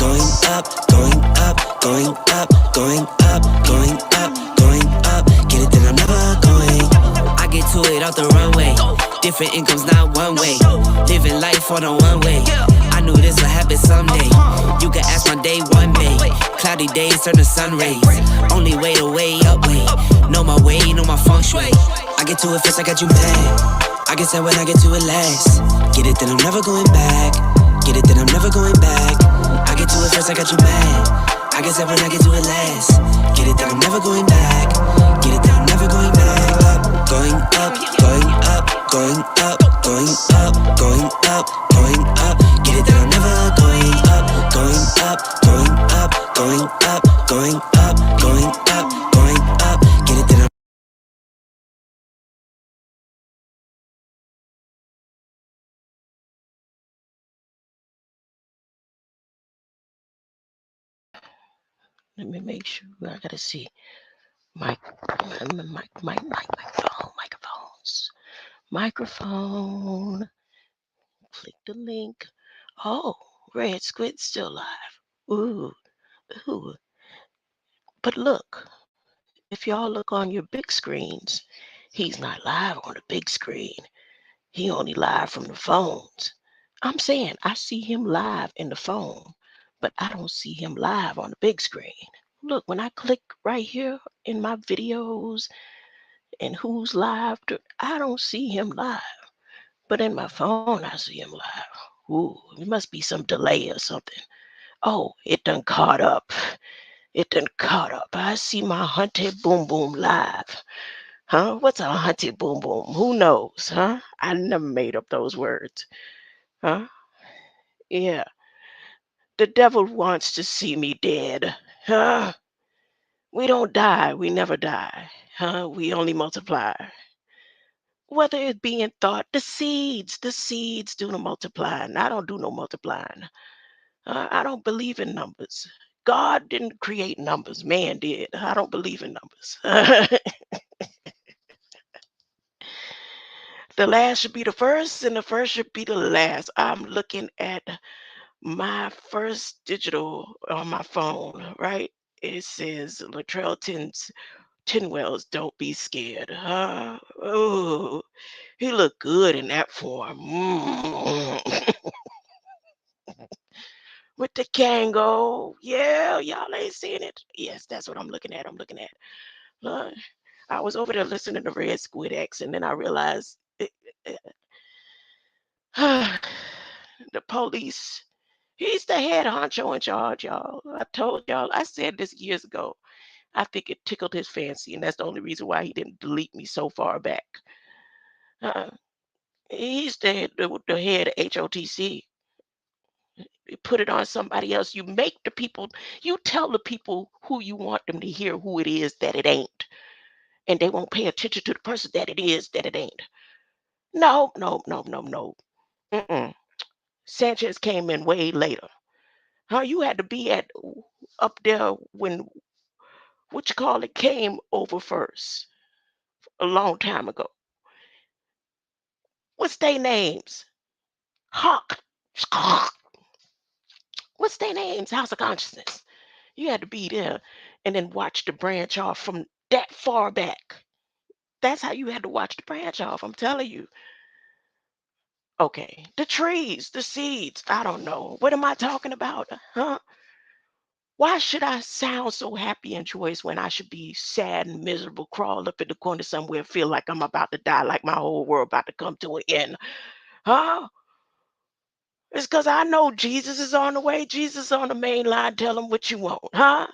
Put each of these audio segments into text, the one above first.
going up, going up, going up, going up, going up, going up. Get it, then I'm never going. I get to it off the runway. Different incomes, not one way. Living life on a one way. I knew this would happen someday. You can ask my day one day. Cloudy days turn to sun rays. Only way to way up way. Know my way, know my feng shui. I get to it first, I got you mad. I get sad when I get to it last. Get it, then I'm never going back. Get it, then I'm never going back. I get to it first, I got you mad. I get sad when I get to it last. Get it, then I'm never going back. Get it, then I'm never going back. Up, going up, going up, going up, going up, going up, going up. Get it, then I'm never going up, going up, going up, going up, going up, going up, going up. Get it, then I'm Let me make sure. I gotta see. Microphones. Microphone. Click the link. Oh, Red Squid's still live. Ooh, ooh. But look, if y'all look on your big screens, he's not live on the big screen. He only live from the phones. I'm saying I see him live in the phone, but I don't see him live on the big screen. Look, when I click right here in my videos and who's live, I don't see him live. But in my phone, I see him live. Ooh, it must be some delay or something. Oh, it done caught up. It done caught up. I see my hunted boom boom live. Huh? What's a hunted boom boom? Who knows? Huh? I never made up those words. Huh? Yeah. The devil wants to see me dead. Huh? We don't die. We never die. Huh? We only multiply. Whether it be in thought, the seeds do the multiplying. I don't do no multiplying. I don't believe in numbers. God didn't create numbers, man did. I don't believe in numbers. The last should be the first, and the first should be the last. I'm looking at my first digital on my phone, right? It says Latrell Tinwell's Don't Be Scared. Oh, he looked good in that form. With the Kango. Yeah, y'all ain't seen it. Yes, that's what I'm looking at. Uh, I was over there listening to Red Squid X, and then I realized the police. He's the head honcho in charge, y'all. I told y'all. I said this years ago. I think it tickled his fancy, and that's the only reason why he didn't delete me so far back. Uh, he's the head of HOTC. You put it on somebody else. You make the people, you tell the people who you want them to hear who it is that it ain't. And they won't pay attention to the person that it is that it ain't. No, no, no, no, no. Mm-mm. Sanchez came in way later. How you had to be at up there when what you call it came over first a long time ago. What's their names? Hawk. What's their names? House of Consciousness. You had to be there and then watch the branch off from that far back. That's how you had to watch the branch off. I'm telling you. Okay. The trees, the seeds. I don't know. What am I talking about? Huh? Why should I sound so happy and joyous when I should be sad and miserable, crawl up in the corner somewhere, feel like I'm about to die, like my whole world about to come to an end? Huh? It's because I know Jesus is on the way. Jesus is on the main line. Tell him what you want. Huh?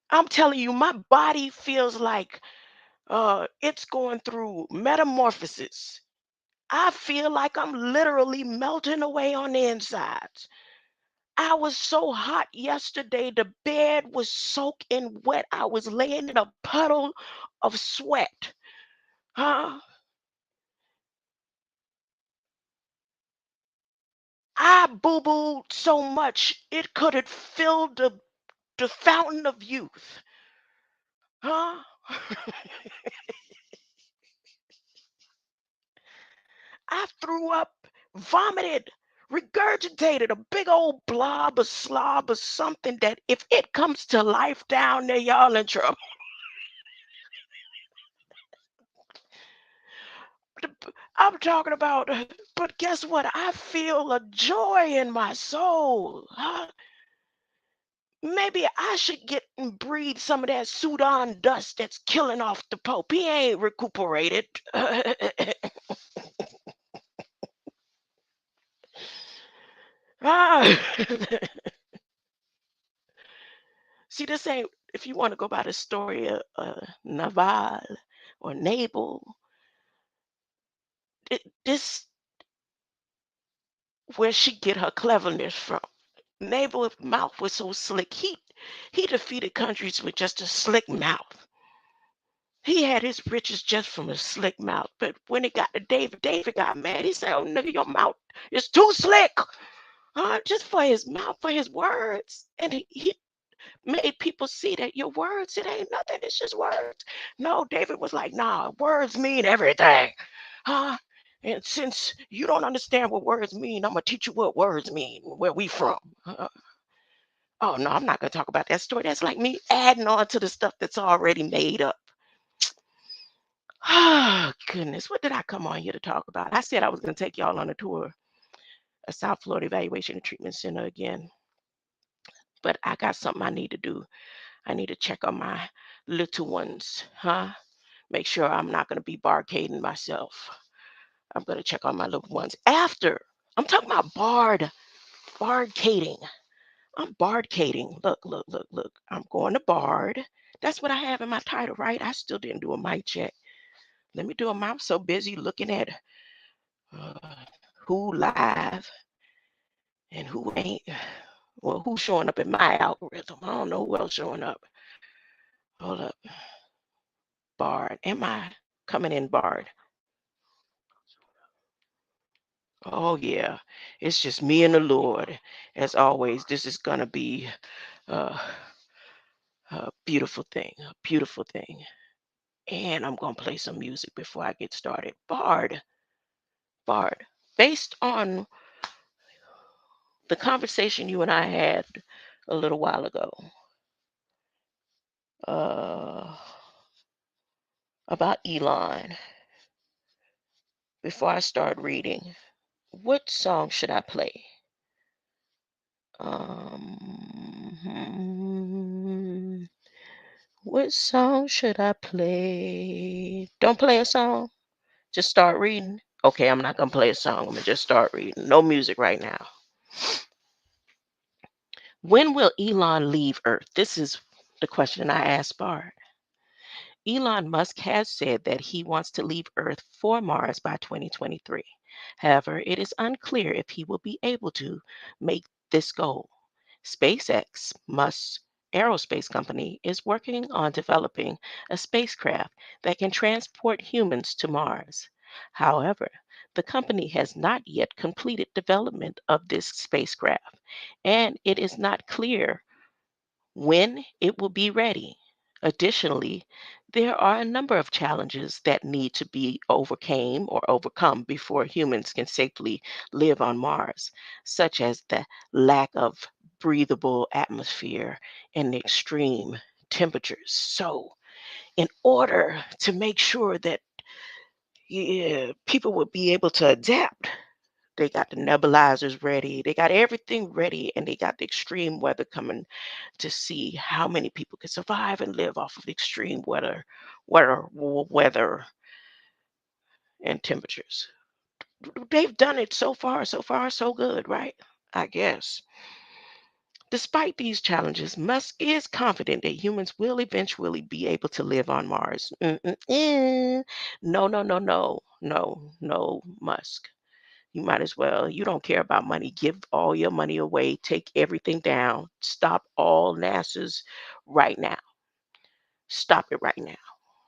I'm telling you, my body feels like it's going through metamorphosis. I feel like I'm literally melting away on the insides. I was so hot yesterday. The bed was soaking wet. I was laying in a puddle of sweat. Huh? I boo booed so much it could have filled the fountain of youth. Huh? I threw up, vomited, regurgitated a big old blob or slob or something that if it comes to life down there, y'all in trouble. I'm talking about, but guess what? I feel a joy in my soul. Huh? Maybe I should get and breathe some of that Sudan dust that's killing off the Pope. He ain't recuperated. Ah. See, this ain't, if you want to go by the story of Naval or Nabal, this where she get her cleverness from. Nabal's mouth was so slick. He defeated countries with just a slick mouth. He had his riches just from a slick mouth. But when it got to David, David got mad. He said, "Oh, nigga, your mouth is too slick." Just for his mouth, for his words. And he made people see that your words, it ain't nothing. It's just words. No, David was like, nah, words mean everything. Huh? And since you don't understand what words mean, I'm going to teach you what words mean, where we from. Oh, no, I'm not going to talk about that story. That's like me adding on to the stuff that's already made up. Oh, goodness. What did I come on here to talk about? I said I was going to take y'all on a tour of South Florida Evaluation and Treatment Center again. But I got something I need to do. I need to check on my little ones, huh? Make sure I'm not going to be barcading myself. I'm going to check on my little ones after. I'm talking about bardcading. I'm bardcading. Look, look, look, look. I'm going to bard. That's what I have in my title, right? I still didn't do a mic check. Let me do a. I'm so busy looking at uh, who live and who ain't. Well, who's showing up in my algorithm? I don't know who else showing up. Hold up. Bard. Am I coming in Bard? Oh, yeah. It's just me and the Lord. As always, this is going to be uh, a beautiful thing, a beautiful thing. And I'm going to play some music before I get started. Bard, based on the conversation you and I had a little while ago uh, about Elon, before I start reading, what song should I play? What song should I play? Don't play a song. Just start reading. Okay, I'm not going to play a song. I'm going to just start reading. No music right now. When will Elon leave Earth? This is the question I asked Bard. Elon Musk has said that he wants to leave Earth for Mars by 2023. However, it is unclear if he will be able to make this goal. SpaceX, Musk's aerospace company, is working on developing a spacecraft that can transport humans to Mars. However, the company has not yet completed development of this spacecraft, and it is not clear when it will be ready. Additionally, there are a number of challenges that need to be overcome before humans can safely live on Mars, such as the lack of breathable atmosphere and extreme temperatures. So, in order to make sure that people would be able to adapt, they got the nebulizers ready. They got everything ready, and they got the extreme weather coming to see how many people can survive and live off of extreme weather and temperatures. They've done it so far, so good, right? I guess. Despite these challenges, Musk is confident that humans will eventually be able to live on Mars. No, no, no, no, no, no, Musk. You might as well. You don't care about money. Give all your money away. Take everything down. Stop all NASA's right now. Stop it right now.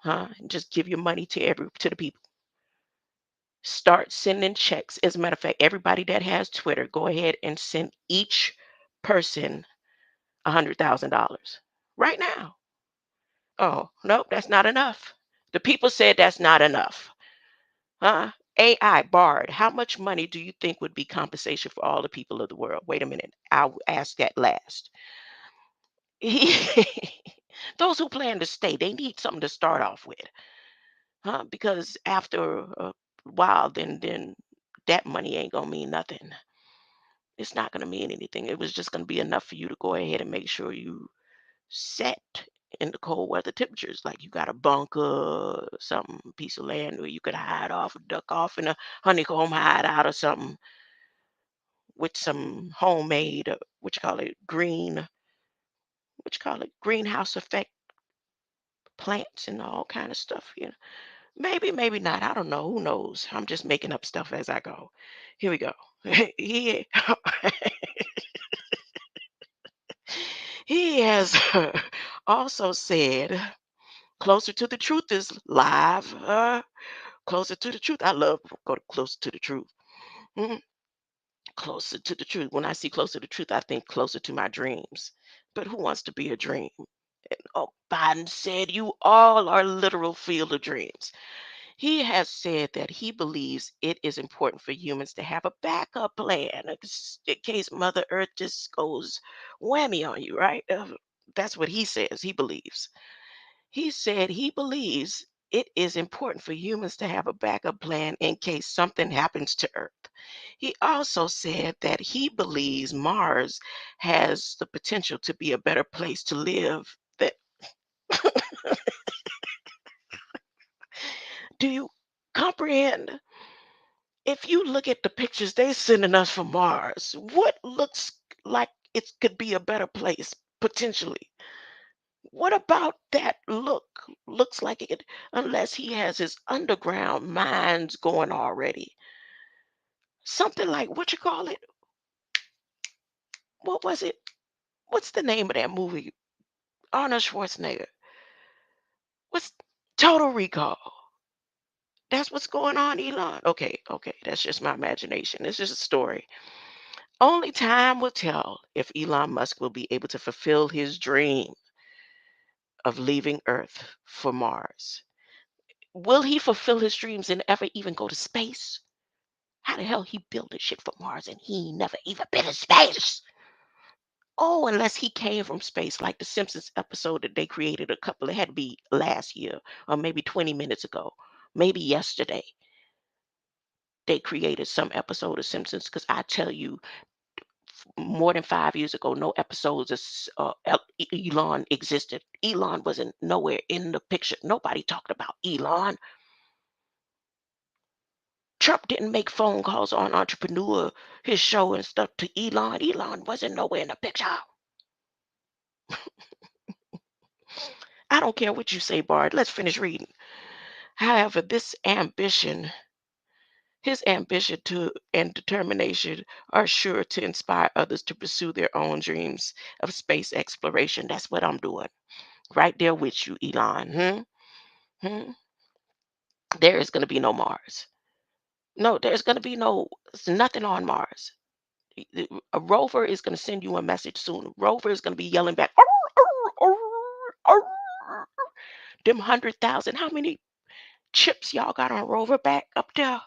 Huh? Just give your money to the people. Start sending checks. As a matter of fact, everybody that has Twitter, go ahead and send each person $100,000 right now. Oh, nope, that's not enough. The people said that's not enough. Huh? AI Bard, how much money do you think would be compensation for all the people of the world? Wait a minute. I'll ask that last. He, those who plan to stay, they need something to start off with, huh? Because after a while, then that money ain't gonna mean nothing. It's not gonna mean anything. It was just gonna be enough for you to go ahead and make sure you set in the cold weather temperatures. Like you got a bunker, some piece of land where you could hide off, duck off in a honeycomb hideout or something with some homemade, what you call it, greenhouse effect plants and all kind of stuff. Maybe, maybe not. I don't know. Who knows? I'm just making up stuff as I go. Here we go. he he has also said, "Closer to the truth" is live. Closer to the truth. I love go to closer to the truth. Mhm. Closer to the truth. When I see closer to the truth, I think closer to my dreams. But who wants to be a dream? Oh, Biden said you all are literal field of dreams. He has said that he believes it is important for humans to have a backup plan in case Mother Earth just goes whammy on you, right? That's what he says he believes. He said he believes it is important for humans to have a backup plan in case something happens to Earth. He also said that he believes Mars has the potential to be a better place to live. Do you comprehend? If you look at the pictures they sending us from Mars, what looks like it could be a better place potentially? What about that looks like it, unless he has his underground mines going already. Something like what you call it? What was it? What's the name of that movie? Arnold Schwarzenegger. What's Total Recall? That's what's going on, Elon. Okay, okay, that's just my imagination. It's just a story. Only time will tell if Elon Musk will be able to fulfill his dream of leaving Earth for Mars. Will he fulfill his dreams and ever even go to space? How the hell he built this shit for Mars and he ain't never even been in space? Oh, unless he came from space, like the Simpsons episode that they created it had to be last year or maybe 20 minutes ago, maybe yesterday. They created some episode of Simpsons because I tell you, more than 5 years ago, no episodes of Elon existed. Elon wasn't nowhere in the picture. Nobody talked about Elon. Trump didn't make phone calls on Entrepreneur, his show and stuff to Elon. Elon wasn't nowhere in the picture. I don't care what you say, Bard. Let's finish reading. However, his ambition to and determination are sure to inspire others to pursue their own dreams of space exploration. That's what I'm doing. Right there with you, Elon. Hmm? There is going to be no Mars. No, there's going to be nothing on Mars. A rover is going to send you a message soon. Rover is going to be yelling back, "Arr, arr, arr, arr." Them 100,000. How many chips y'all got on Rover back up there?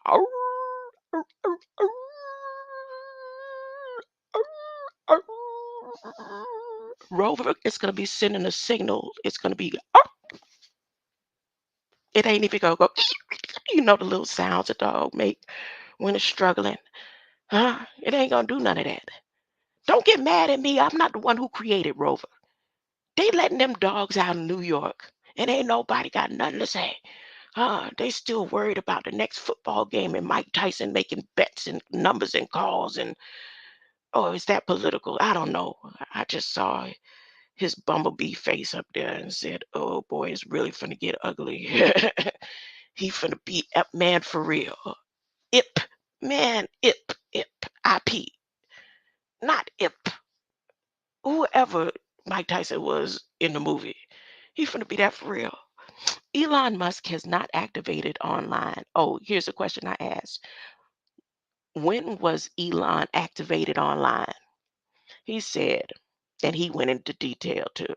Arr, arr, arr, arr, arr, arr. Rover is going to be sending a signal. It's going to be, "Arr." It ain't even going to go, the little sounds a dog make when it's struggling. Huh? It ain't going to do none of that. Don't get mad at me. I'm not the one who created Rover. They letting them dogs out in New York, and ain't nobody got nothing to say. They still worried about the next football game and Mike Tyson making bets and numbers and calls and oh, is that political? I don't know. I just saw his bumblebee face up there and said, "Oh boy, it's really finna get ugly." He finna be up man for real. Ip man, ip, IP, not ip. Whoever Mike Tyson was in the movie, he finna be that for real. Elon Musk has not activated online. Oh, here's a question I asked. When was Elon activated online? He said, and he went into detail too.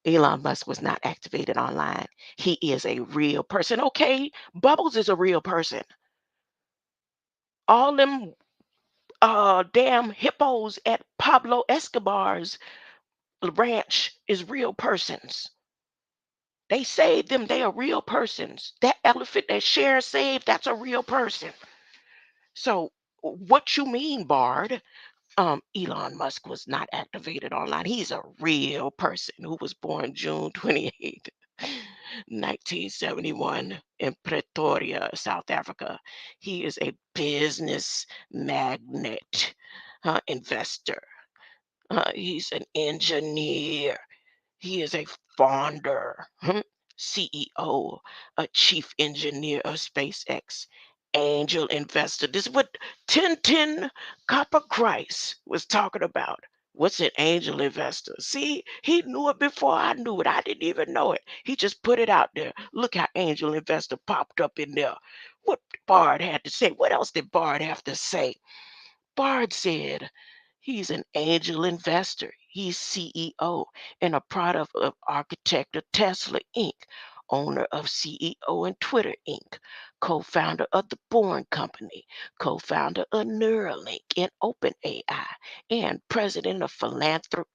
Elon Musk was not activated online. He is a real person. Okay, Bubbles is a real person. All them damn hippos at Pablo Escobar's ranch is real persons. They saved them. They are real persons. That elephant that Cher saved, that's a real person. So what you mean, Bard? Elon Musk was not activated online. He's a real person who was born June 28th, 1971 in Pretoria, South Africa. He is a business magnate, investor. He's an engineer. He is a founder, CEO, a chief engineer of SpaceX, angel investor. This is what 1010 Copper Christ was talking about. What's an angel investor? See, he knew it before I knew it. I didn't even know it. He just put it out there. Look how angel investor popped up in there. What Bard had to say? What else did Bard have to say? Bard said he's an angel investor. He's CEO and a product of architect of Tesla Inc., owner of CEO and Twitter Inc., co-founder of the Born Company, co-founder of Neuralink and OpenAI, and president of Philanthropic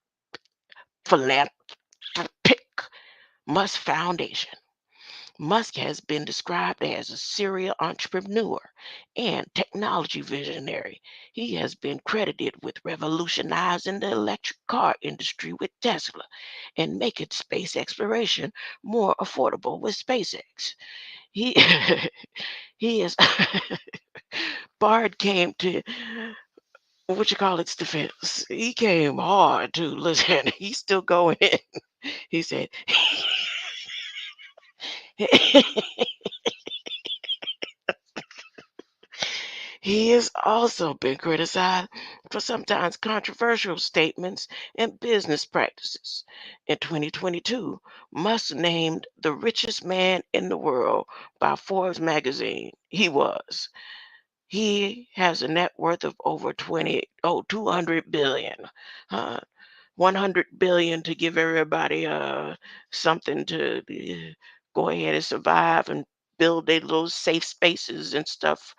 Musk Foundation. Musk has been described as a serial entrepreneur and technology visionary. He has been credited with revolutionizing the electric car industry with Tesla and making space exploration more affordable with SpaceX. He he is Bard came to what you call its defense. He came hard too. Listen, he's still going in. He said he has also been criticized for sometimes controversial statements and business practices. In 2022, Musk named the richest man in the world by Forbes magazine. He was. He has a net worth of over 200 billion. Uh, 100 billion to give everybody something to go ahead and survive and build their little safe spaces and stuff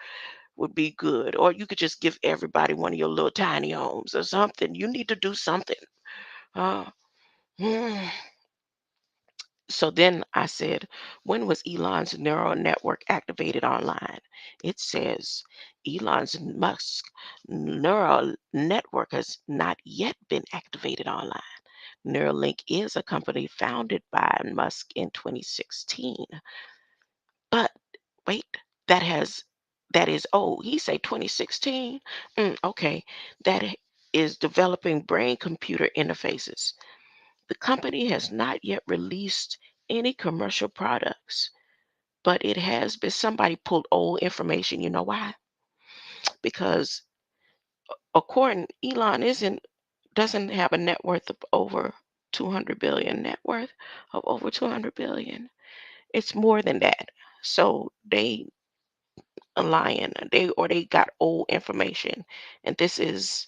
would be good. Or you could just give everybody one of your little tiny homes or something. You need to do something. Uh, hmm. So then I said, when was Elon's neural network activated online? It says Elon's Musk neural network has not yet been activated online. Neuralink is a company founded by Musk in 2016. But wait, that has that is he say 2016. Okay, is developing brain computer interfaces. The company has not yet released any commercial products, but it has been somebody pulled old information. You know why? Because according Elon isn't doesn't have a net worth of over 200 billion net worth of over 200 billion. It's more than that. So they a lying. They got old information, and this is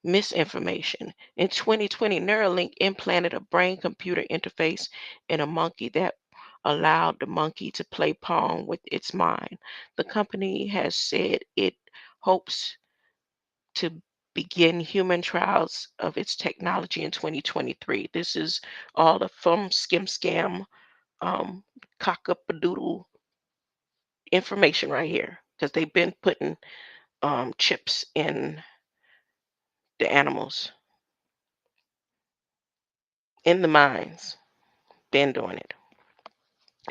misinformation. In 2020, Neuralink implanted a brain-computer interface in a monkey that allowed the monkey to play Pong with its mind. The company has said it hopes to begin human trials of its technology in 2023. This is all the from skim scam um cockapadoodle information right here because they've been putting chips in the animals, in the mines, been doing it.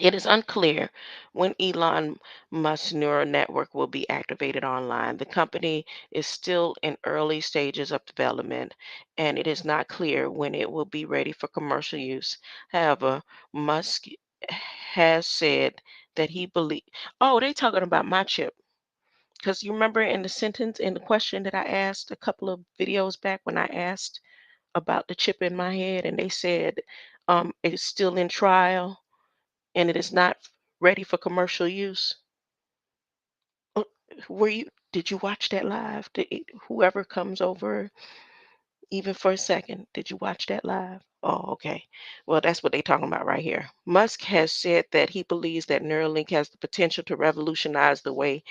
It is unclear when Elon Musk's neural network will be activated online. The company is still in early stages of development, and it is not clear when it will be ready for commercial use. However, Musk has said that he believes. Oh, they talking about my chip. Because you remember in the sentence, in the question that I asked a couple of videos back when I asked about the chip in my head, and they said it is still in trial and it is not ready for commercial use. Uh, did you watch that live? Whoever comes over, even for a second, did you watch that live? Oh, okay. Well, that's what they're talking about right here. Musk has said that he believes that Neuralink has the potential to revolutionize the way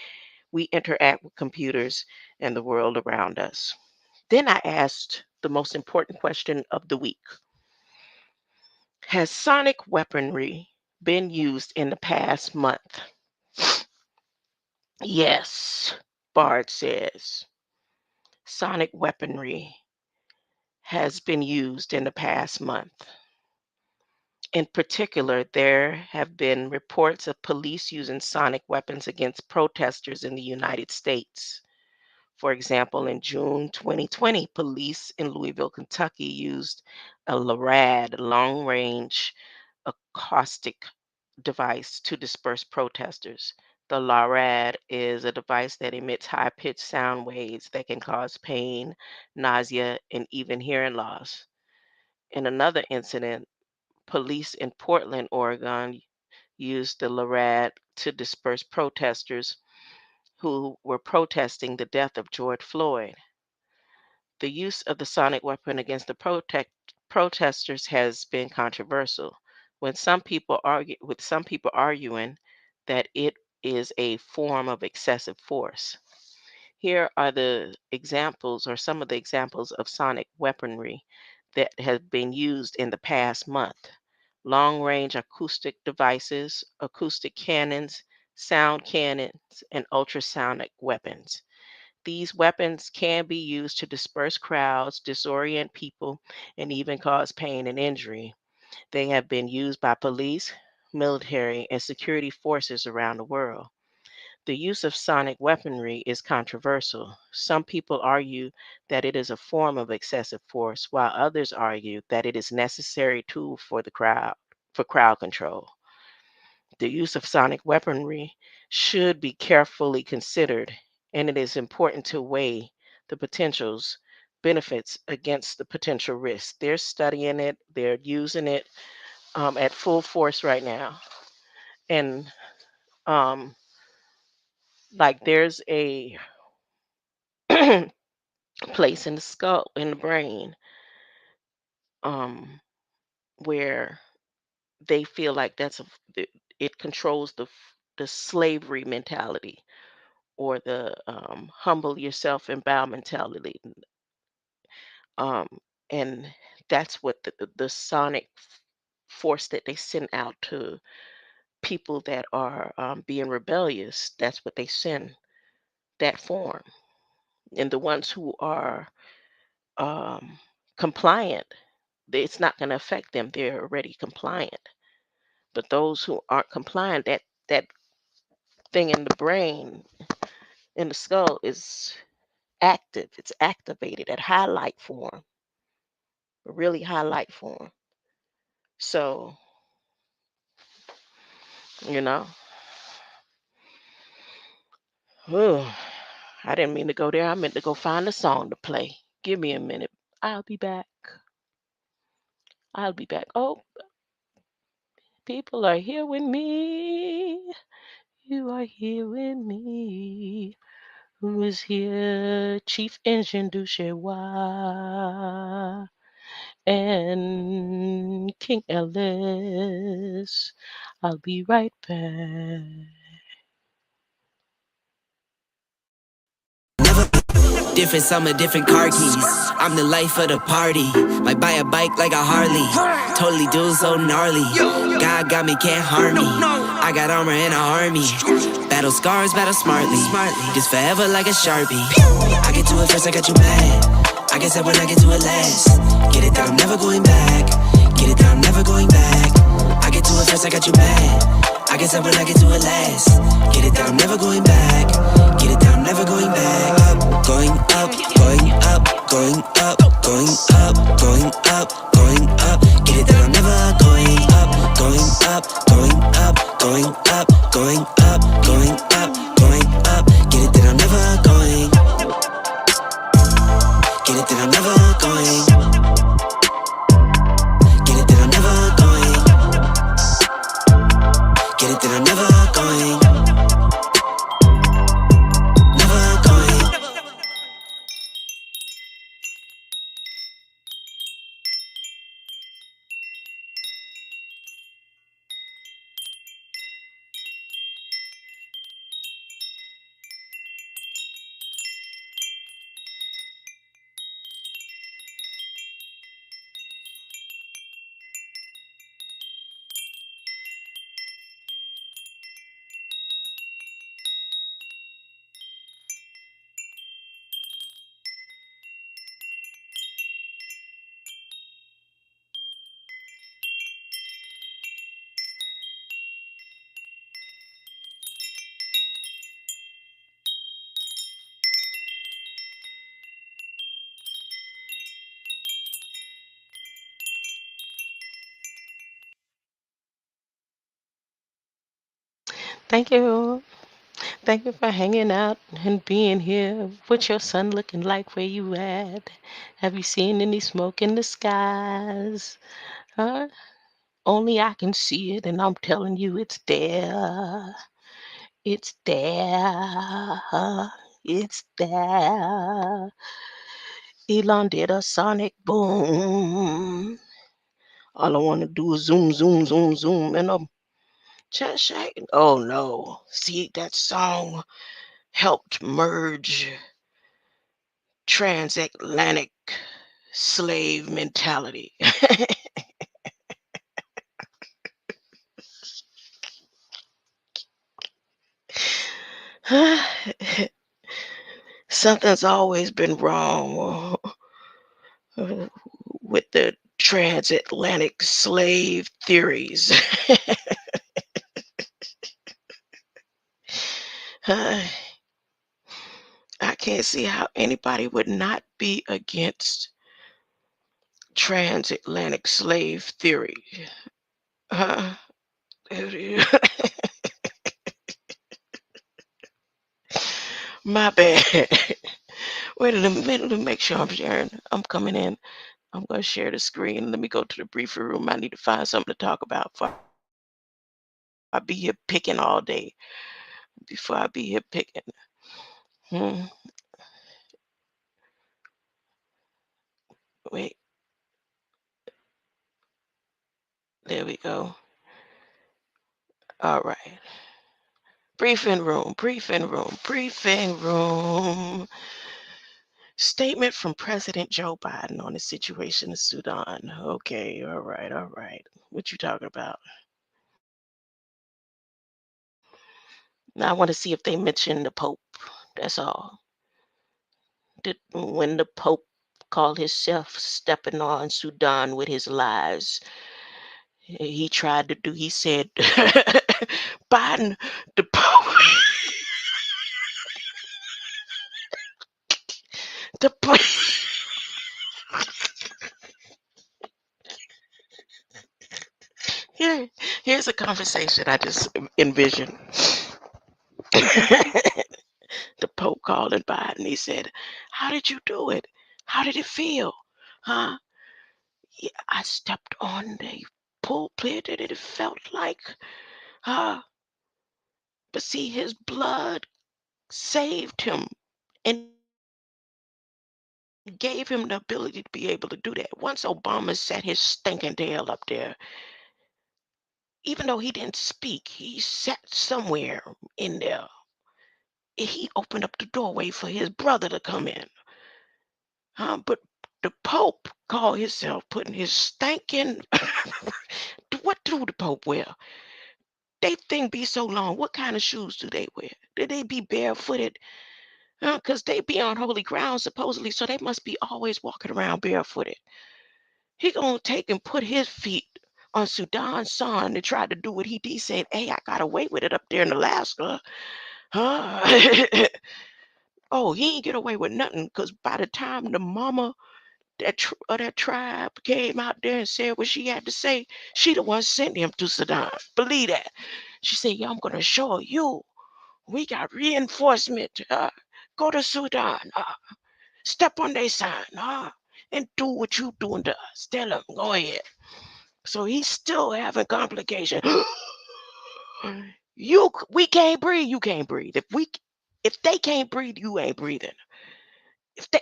we interact with computers and the world around us. Then I asked the most important question of the week. Has sonic weaponry been used in the past month? Yes, Bard says. Sonic weaponry has been used in the past month. In particular, there have been reports of police using sonic weapons against protesters in the United States. For example, in June 2020, police in Louisville, Kentucky used a LRAD, long range acoustic device, to disperse protesters. The LRAD is a device that emits high pitched sound waves that can cause pain, nausea, and even hearing loss. In another incident, police in Portland, Oregon used the LRAD to disperse protesters who were protesting the death of George Floyd. The use of the sonic weapon against the protesters has been controversial, with some people arguing that it is a form of excessive force. Here are the examples, or some of the examples of sonic weaponry that have been used in the past month. Long-range acoustic devices, acoustic cannons, sound cannons, and ultrasonic weapons. These weapons can be used to disperse crowds, disorient people, and even cause pain and injury. They have been used by police, military, and security forces around the world. The use of sonic weaponry is controversial. Some people argue that it is a form of excessive force, while others argue that it is a necessary tool for crowd control. The use of sonic weaponry should be carefully considered, and it is important to weigh the potentials benefits against the potential risks. They're studying it, they're using it at full force right now. And like there's a place in the skull, in the brain, um, where they feel like it controls the slavery mentality, or the humble yourself and bow mentality. Um, and that's what the sonic force that they send out to people that are being rebellious, that's what they send, that form. And the ones who are um, compliant, it's not going to affect them. They're already compliant. But those who aren't compliant, that thing in the brain, in the skull, is active. It's activated at highlight form, really highlight form. So, you know, ooh, I didn't mean to go there. I meant to go find a song to play. Give me a minute. I'll be back. I'll be back. Oh, people are here with me. You are here with me. Who is here? Chief Engine Dushewa and King Ellis. I'll be right back. Different summer, different car keys. I'm the life of the party. Might buy a bike like a Harley. Totally do so gnarly. God got me, can't harm me. I got armor and an army. Battle scars, battle smartly. Just forever like a Sharpie. I get to it first, I got you mad. I guess that when I get to it last. Get it that I'm never going back. Get it that I'm never going back. I get to it first, I got you mad. I guess that when I get to it last. Get it that I'm never going back. Get it that I'm never going back. Going up, going up, going up, going up, going up, going up. Get it that I'm never going up, going up, going up, going up, going up, going up, going up. Get it that I'm never going. Get it that I'm never going. Get it that I'm never going. Get it that I'm never going. Thank you. Thank you for hanging out and being here. What's your sun looking like? Where you at? Have you seen any smoke in the skies? Huh? Only I can see it, and I'm telling you, it's there. It's there. It's there. Elon did a sonic boom. All I want to do is zoom, zoom, zoom, zoom, and I'm just shaking. Oh no. See, that song helped merge transatlantic slave mentality. Something's always been wrong with the transatlantic slave theories. I can't see how anybody would not be against transatlantic slave theory. Uh, My bad. Wait a minute, let me make sure I'm sharing. I'm coming in. I'm going to share the screen. Let me go to the briefing room. I need to find something to talk about before I be here picking all day. Before I be here picking. Hmm. Wait, there we go. All right. Briefing room, briefing room, briefing room. Statement from President Joe Biden on the situation in Sudan. Okay, all right, all right. What you talking about? Now I want to see if they mention the Pope. That's all. When the Pope called himself stepping on Sudan with his lies, he tried to do. He said, Biden, the Pope, the Pope. Here, here's a conversation I just envisioned. The Pope called and Biden. He said, "How did you do it? How did it feel? Huh? Yeah, I stepped on the pulpit and it felt like, but see, his blood saved him and gave him the ability to be able to do that. Once Obama sat his stinking tail up there, even though he didn't speak, he sat somewhere in there. He opened up the doorway for his brother to come in. But the Pope called himself putting his stinking what do the Pope wear? They thing be so long. What kind of shoes do they wear? Do they be barefooted? Because they be on holy ground supposedly, so they must be always walking around barefooted. He gonna take and put his feet on Sudan's son to try to do what he did. Said, "Hey, I got away with it up there in Alaska." Huh? Oh, he ain't get away with nothing. Cause by the time the mama that tribe came out there and said what she had to say, she the one sent him to Sudan. Believe that. She said, "Yeah, I'm gonna show you. We got reinforcement. Go to Sudan. Step on their sign. And do what you doing to us. Tell them. Go ahead." So he's still having complications. We can't breathe. You can't breathe. If they can't breathe, you ain't breathing. If they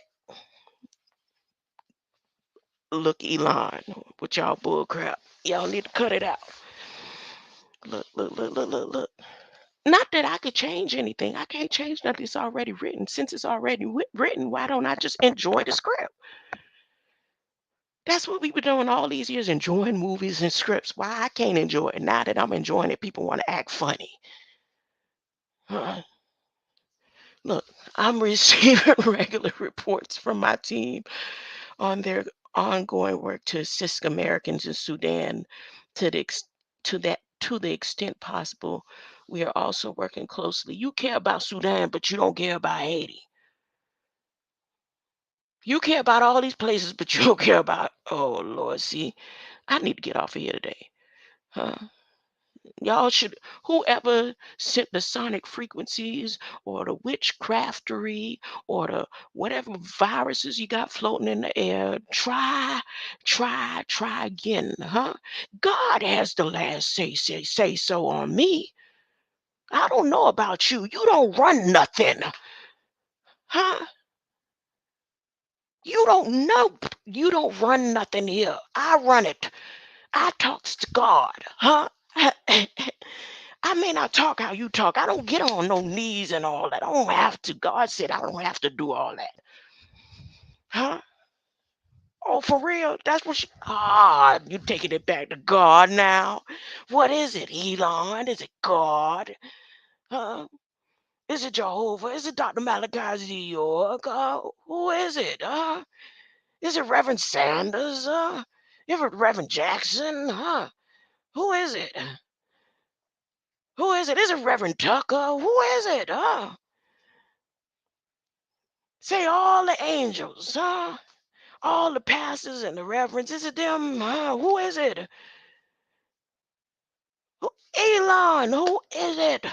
look, Elon, with y'all bull crap, y'all need to cut it out. Look, look, look, look, look, look. Not that I could change anything. I can't change nothing. It's already written. Since it's already written, why don't I just enjoy the script? That's what we've been doing all these years, enjoying movies and scripts. Why I can't enjoy it now that I'm enjoying it? People want to act funny. Huh? Look, I'm receiving regular reports from my team on their ongoing work to assist Americans in Sudan to to the extent possible. We are also working closely. You care about Sudan, but you don't care about Haiti. You care about all these places, but you don't care about. Oh Lord, see, I need to get off of here today. Huh? Y'all should, whoever sent the sonic frequencies or the witchcraftery or the whatever viruses you got floating in the air, try again, huh? God has the last say so on me. I don't know about you. You don't run nothing, huh? You don't know. You don't run nothing here. I run it. I talks to God, huh? I may not talk how you talk. I don't get on no knees and all that. I don't have to. God said I don't have to do all that. Huh? Oh, for real? That's what you taking it back to God now. What is it, Elon? Is it God? Huh? Is it Jehovah? Is it Dr. Malachi Z? Who is it? Is it Reverend Sanders? Is it Reverend Jackson? Huh? Who is it? Who is it? Is it Reverend Tucker? Who is it? Say all the angels, huh? All the pastors and the reverends. Is it them? Huh? Who is it? Elon, who is it?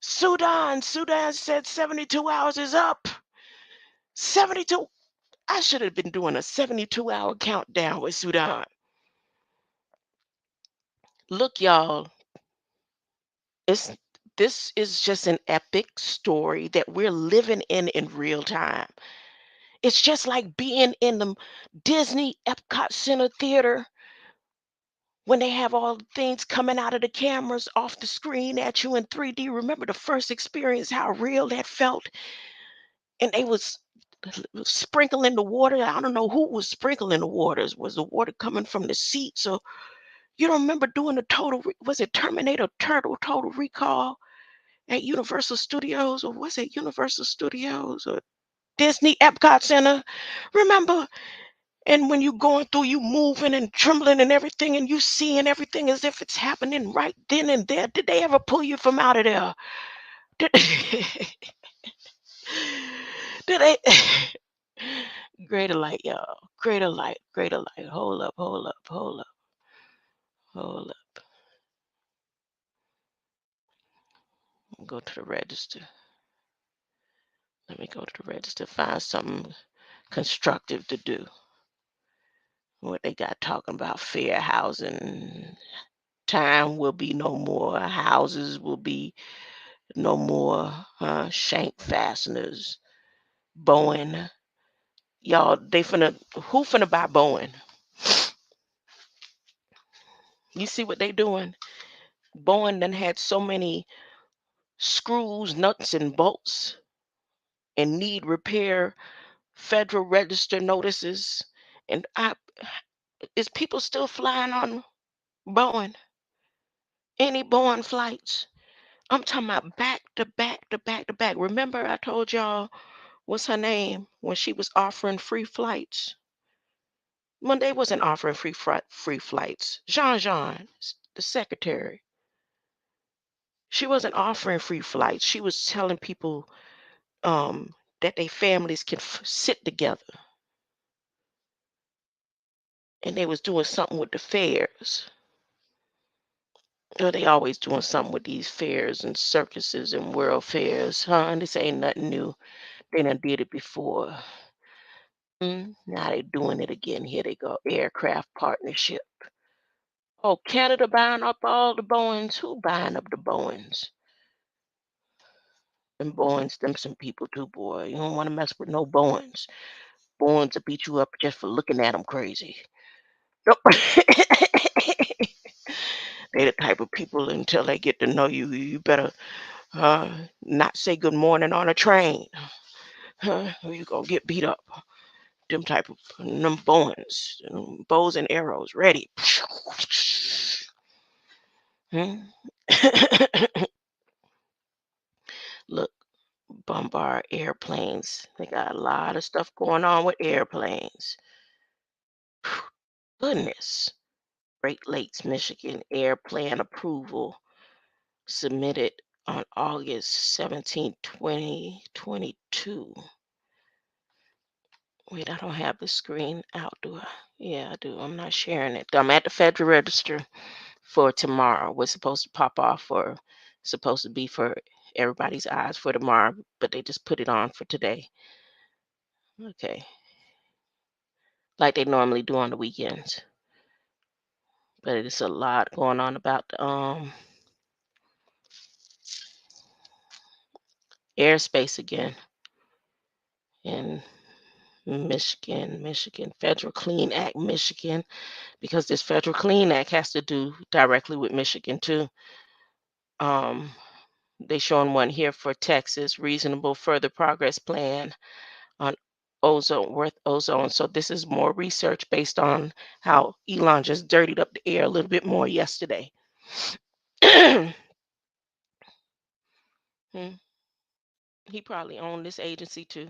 Sudan said 72 hours is up. 72. I should have been doing a 72-hour countdown with Sudan. Look, y'all, this is just an epic story that we're living in real time. It's just like being in the Disney Epcot Center Theater when they have all the things coming out of the cameras off the screen at you in 3D. Remember the first experience, how real that felt? And they was sprinkling the water. I don't know who was sprinkling the waters. Was the water coming from the seats? Or you don't remember doing the was it Terminator Total Recall at Universal Studios? Or was it Universal Studios or Disney Epcot Center? Remember? And when you going through, you moving and trembling and everything, and you seeing everything as if it's happening right then and there. Did they ever pull you from out of there? Did, did they? Greater light, y'all. Greater light. Greater light. Hold up. Hold up. Hold up. Hold up. Go to the register. Let me go to the register. Find something constructive to do. What they got talking about fair housing. Time will be no more. Houses will be no more shank fasteners. Boeing. Y'all, who finna buy Boeing? You see what they doing? Boeing done had so many screws, nuts, and bolts and need repair federal register notices. And is people still flying on Boeing? Any Boeing flights? I'm talking about back to back to back to back. Remember I told y'all what's her name when she was offering free flights? When they wasn't offering free flights. Jean, the secretary, she wasn't offering free flights. She was telling people that their families can sit together, and they was doing something with the fairs. They always doing something with these fairs and circuses and world fairs, huh? And this ain't nothing new. They done did it before. Now they doing it again. Here they go. Aircraft partnership. Oh, Canada buying up all the Boeings. Who buying up the Boeings? Them Boeings, them some people too, boy. You don't want to mess with no Boeings. Boeings will beat you up just for looking at them crazy. Nope. They the type of people until they get to know you, you better not say good morning on a train. Or you gonna get beat up. Them type of them Boeings, bows and arrows, ready. Hmm? Look, bombard airplanes. They got a lot of stuff going on with airplanes. Goodness. Great Lakes, Michigan airplane approval submitted on August 17, 2022. Wait, I don't have the screen out, do I? Yeah, I do. I'm not sharing it. I'm at the Federal Register for tomorrow. We're supposed to pop off for, supposed to be for everybody's eyes for tomorrow, but they just put it on for today. Okay, like they normally do on the weekends. But it's a lot going on about the airspace again in Michigan, Federal Clean Act, Michigan, because this Federal Clean Act has to do directly with Michigan too. Um, they showing one here for Texas, reasonable further progress plan on ozone, worth ozone. So this is more research based on how Elon just dirtied up the air a little bit more yesterday. Hmm, he probably owned this agency too.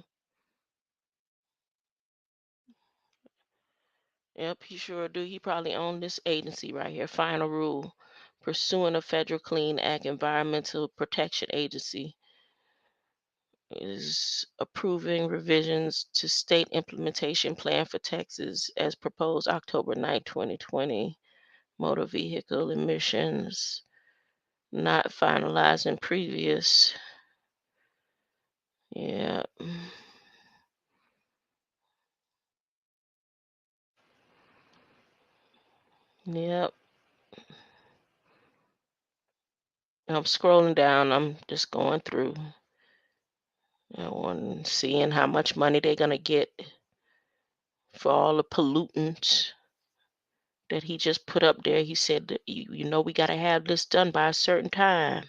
Yep, he sure do. He probably owned this agency right here. Final rule. Pursuing a federal clean act environmental protection agency is approving revisions to state implementation plan for Texas as proposed October 9, 2020. Motor vehicle emissions not finalizing previous. Yeah. Yep. I'm scrolling down. I'm just going through. Seeing how much money they're gonna get for all the pollutants that he just put up there. He said that you know we gotta have this done by a certain time,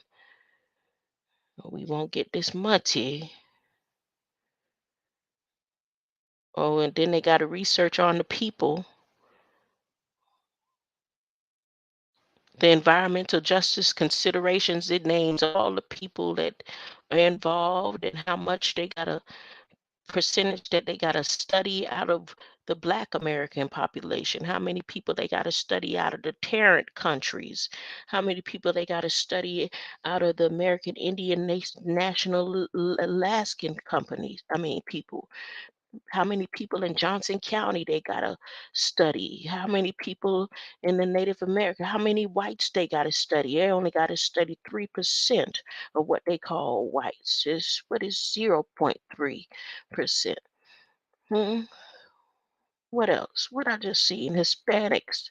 or we won't get this money. Oh, and then they got to research on the people, the environmental justice considerations. It names all the people that are involved and how much they got to percentage that they got to study out of the Black American population, how many people they got to study out of the parent countries, how many people they got to study out of the American Indian National Alaskan companies. I mean, people. How many people in Johnson County they got to study? How many people in the Native American? How many whites they got to study? They only got to study 3% of what they call whites. What is 0.3%? Hmm. What else? What I just seen? Hispanics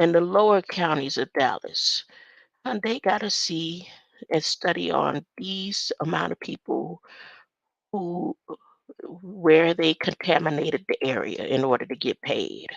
and the lower counties of Dallas. And they got to see and study on these amount of people who where they contaminated the area in order to get paid.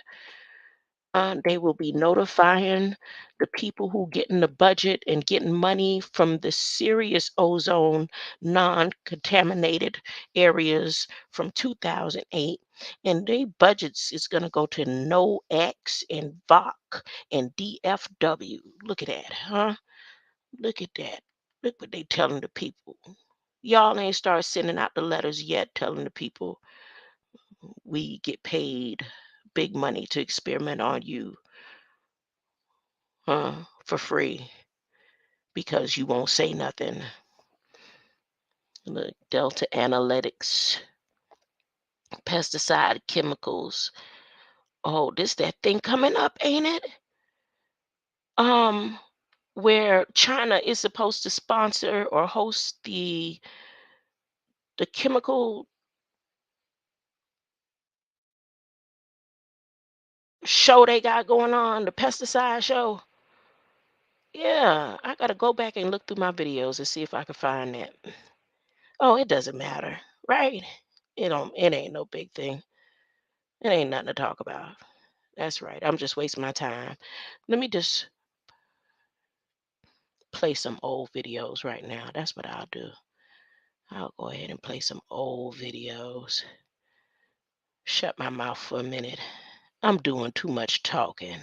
They will be notifying the people who getting the budget and getting money from the serious ozone non-contaminated areas from 2008, and their budgets is going to go to NOx and VOC and DFW. Look at that, huh? Look at that. Look what they telling the people. Y'all ain't start sending out the letters yet telling the people we get paid big money to experiment on you, for free because you won't say nothing. Look, Delta Analytics, pesticide chemicals. Oh, this that thing coming up, ain't it? Um, where China is supposed to sponsor or host the chemical show they got going on, the pesticide show. Yeah, I gotta go back and look through my videos and see if I can find that. Oh, it doesn't matter, right? It ain't no big thing. It ain't nothing to talk about. That's right. I'm just wasting my time. Let me just play some old videos right now. That's what I'll do. I'll go ahead and play some old videos. Shut my mouth for a minute. I'm doing too much talking.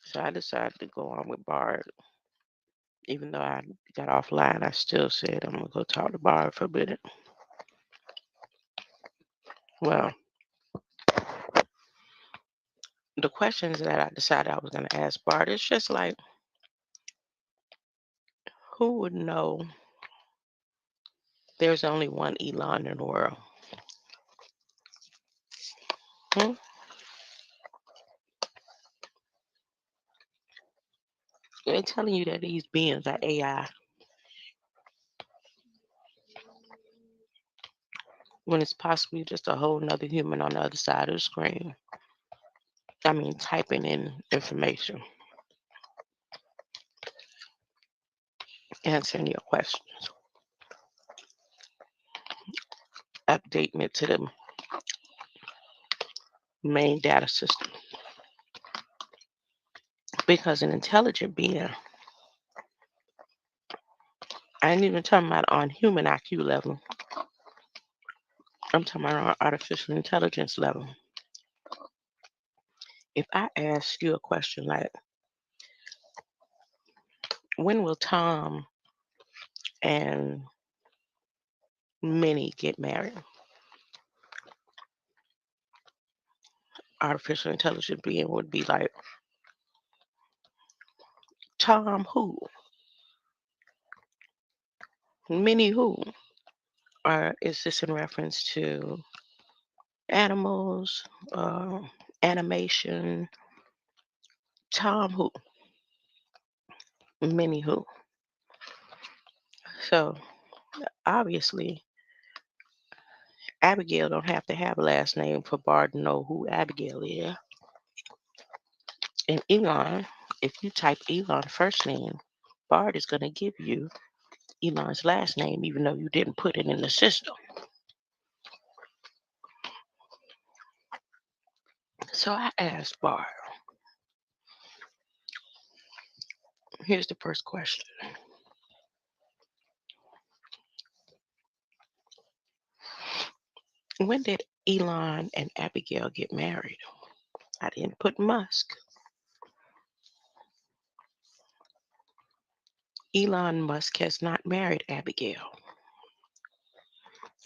So I decided to go on with Bard. Even though I got offline, I still said I'm going to go talk to Bard for a minute. Well, the questions that I decided I was going to ask Bard is just like, who would know there's only one Elon in the world? They're telling you that these beings are AI. When it's possibly just a whole nother human on the other side of the screen. I mean, typing in information, answering your questions, updating it to the main data system. Because an intelligent being, I ain't even talking about on human IQ level. I'm talking about on artificial intelligence level. If I ask you a question like, when will Tom and Minnie get married? Artificial intelligent being would be like, Tom who? Minnie who? Or is this in reference to animals, animation? Tom who? Minnie who? So obviously, Abigail don't have to have a last name for Bard to know who Abigail is. And Elon, if you type Elon first name, Bard is going to give you Elon's last name, even though you didn't put it in the system. So I asked Bard, here's the first question. When did Elon and Abigail get married? I didn't put Musk. Elon Musk has not married Abigail.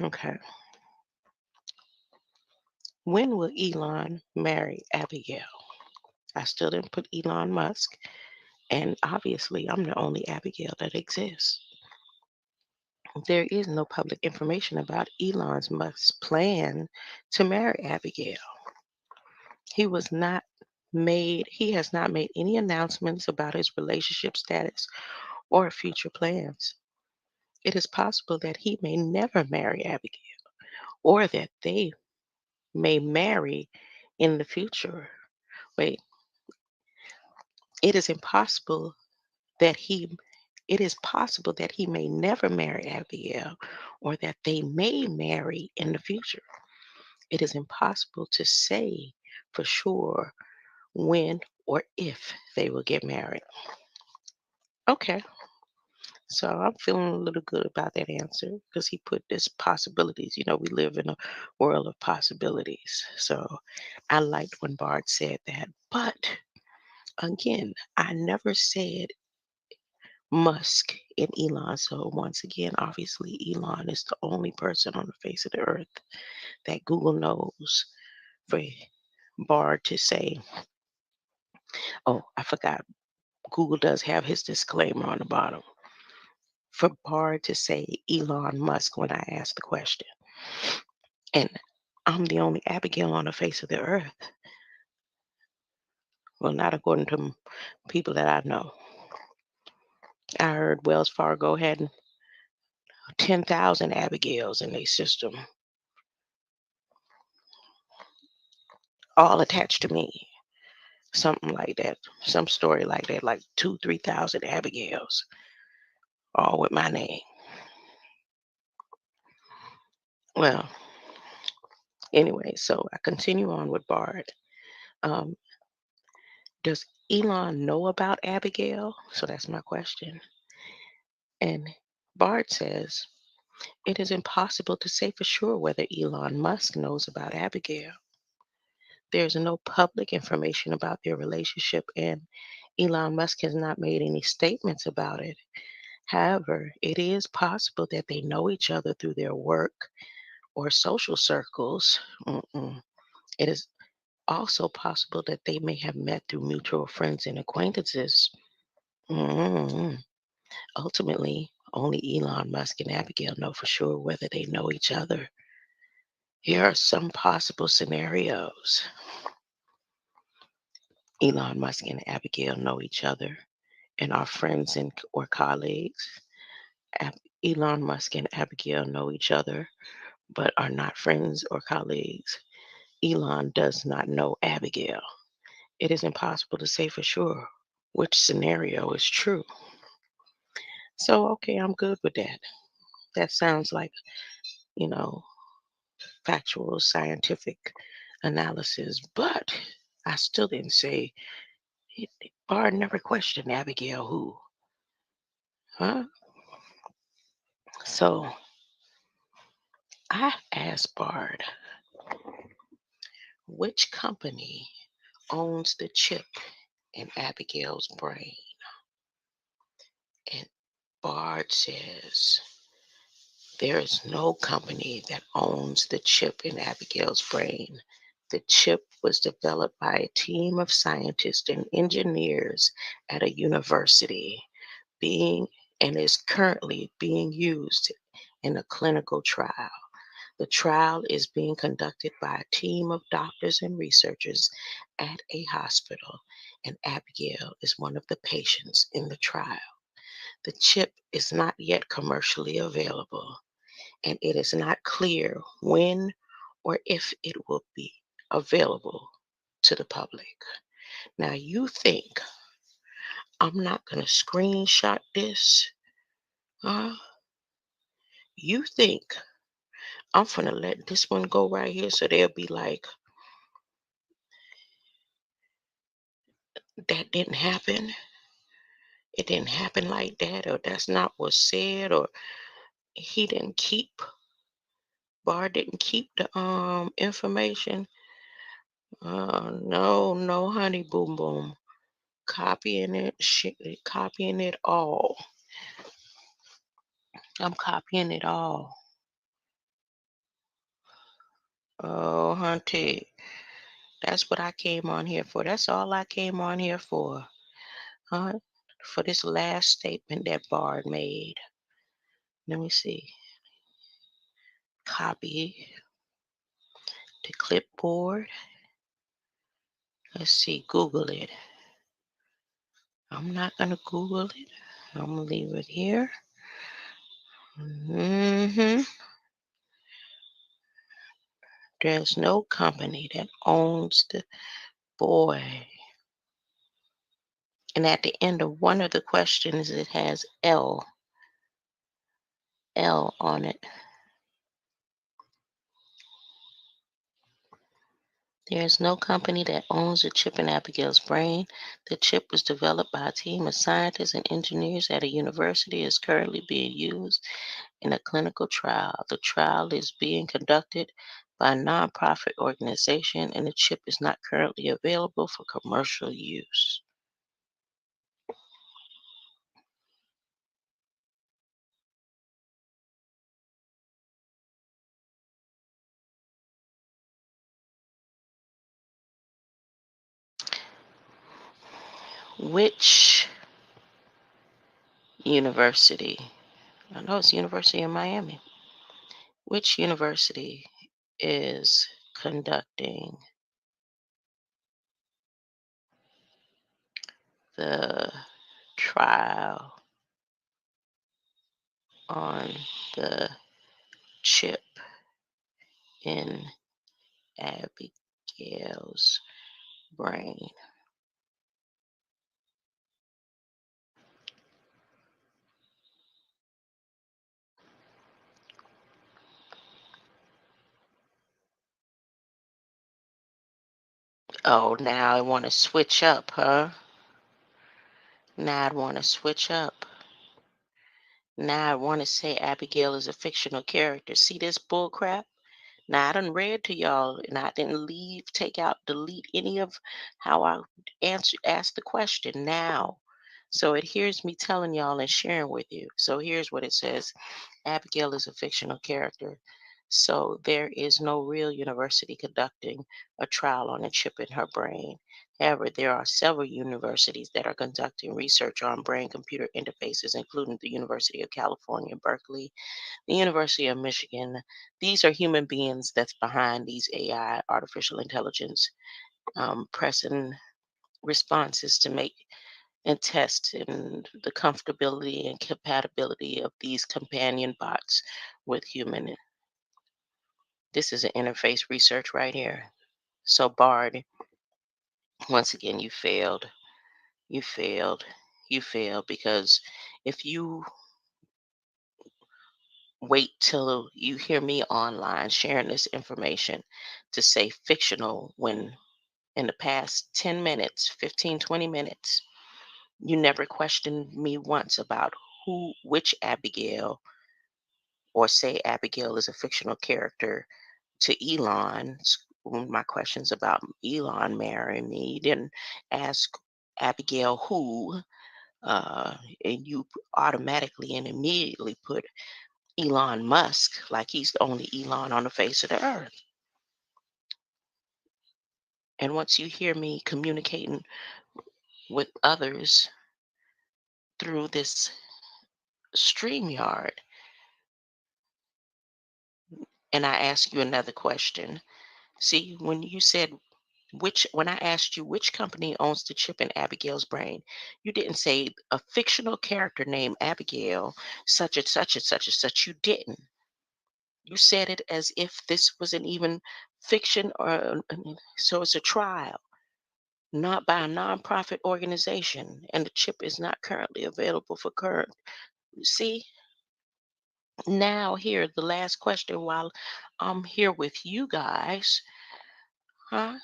Okay. When will Elon marry Abigail? I still didn't put Elon Musk, and obviously, I'm the only Abigail that exists. There is no public information about Elon Musk's plan to marry Abigail. He has not made any announcements about his relationship status or future plans. It is possible that he may never marry Abigail or that they may marry in the future. Wait, it is impossible that he it is possible that he may never marry Abigail or that they may marry in the future. It is impossible to say for sure when or if they will get married. Okay, so I'm feeling a little good about that answer because he put this possibilities. We live in a world of possibilities. So I liked when Bard said that. But again, I never said Musk and Elon. So once again, obviously, Elon is the only person on the face of the earth that Google knows for Bard to say, oh, I forgot. Google does have his disclaimer on the bottom. For Bard to say Elon Musk when I asked the question. And I'm the only Abigail on the face of the earth. Well, not according to people that I know. I heard Wells Fargo had 10,000 Abigails in their system, all attached to me. Something like that. Some story like that, like 3,000 Abigails, all with my name. Well, anyway, so I continue on with Bard. Um, does Elon know about Abigail? So that's my question. And Bard says, it is impossible to say for sure whether Elon Musk knows about Abigail. There's no public information about their relationship, and Elon Musk has not made any statements about it. However, it is possible that they know each other through their work or social circles. It is also possible that they may have met through mutual friends and acquaintances. Mm. Ultimately, only Elon Musk and Abigail know for sure whether they know each other. Here are some possible scenarios. Elon Musk and Abigail know each other and are friends or colleagues. Elon Musk and Abigail know each other but are not friends or colleagues. Elon does not know Abigail. It is impossible to say for sure which scenario is true. So, okay, I'm good with that. That sounds like, you know, factual scientific analysis, but I still didn't say Bard never questioned Abigail who. Huh? So I asked Bard, which company owns the chip in Abigail's brain? And Bard says there is no company that owns the chip in Abigail's brain. The chip was developed by a team of scientists and engineers at a university, being and is currently being used in a clinical trial. The trial is being conducted by a team of doctors and researchers at a hospital, and Abigail is one of the patients in the trial. The chip is not yet commercially available, and it is not clear when or if it will be available to the public. Now, you think I'm not going to screenshot this? Huh? You think I'm going to let this one go right here so they'll be like, that didn't happen? It didn't happen like that, or that's not what's said, or he didn't keep, Bar didn't keep the information. No, no, honey, boom, boom. Copying it, copying it all. I'm copying it all. Oh, hunty. That's what I came on here for. That's all I came on here for. Huh? For this last statement that Bard made. Let me see. Copy to clipboard. Let's see. Google it. I'm not going to Google it. I'm going to leave it here. There's no company that owns the boy. And at the end of one of the questions, it has L on it. There's no company that owns the chip in Abigail's brain. The chip was developed by a team of scientists and engineers at a university. Is currently being used in a clinical trial. The trial is being conducted by a nonprofit organization, and the chip is not currently available for commercial use. Which university? I know it's University of Miami. Which university is conducting the trial on the chip in Abigail's brain? Oh, now I want to switch up, huh? Now I want to switch up. Now I want to say Abigail is a fictional character. See this bull crap? Now I done read to y'all, and I didn't leave, take out, delete any of how I asked the question now. So it hears me telling y'all and sharing with you. So here's what it says. Abigail is a fictional character. So there is no real university conducting a trial on a chip in her brain. However, there are several universities that are conducting research on brain computer interfaces, including the University of California, Berkeley, the University of Michigan. These are human beings that's behind these AI, artificial intelligence, pressing responses to make and test and the comfortability and compatibility of these companion bots with human. This is an interface research right here. So Bard, once again, you failed. You failed. You failed because if you wait till you hear me online sharing this information to say fictional when in the past 10 minutes, 15, 20 minutes, you never questioned me once about which Abigail, or say Abigail is a fictional character to my questions about Elon marrying me. You didn't ask Abigail who, and you automatically and immediately put Elon Musk like he's the only Elon on the face of the earth. And once you hear me communicating with others through this StreamYard, and I ask you another question. See, when you said when I asked you which company owns the chip in Abigail's brain, you didn't say a fictional character named Abigail, such and such and such and such. You didn't. You said it as if this wasn't even fiction, or so it's a trial, not by a nonprofit organization, and the chip is not currently available for current. See, now here, the last question while I'm here with you guys, huh?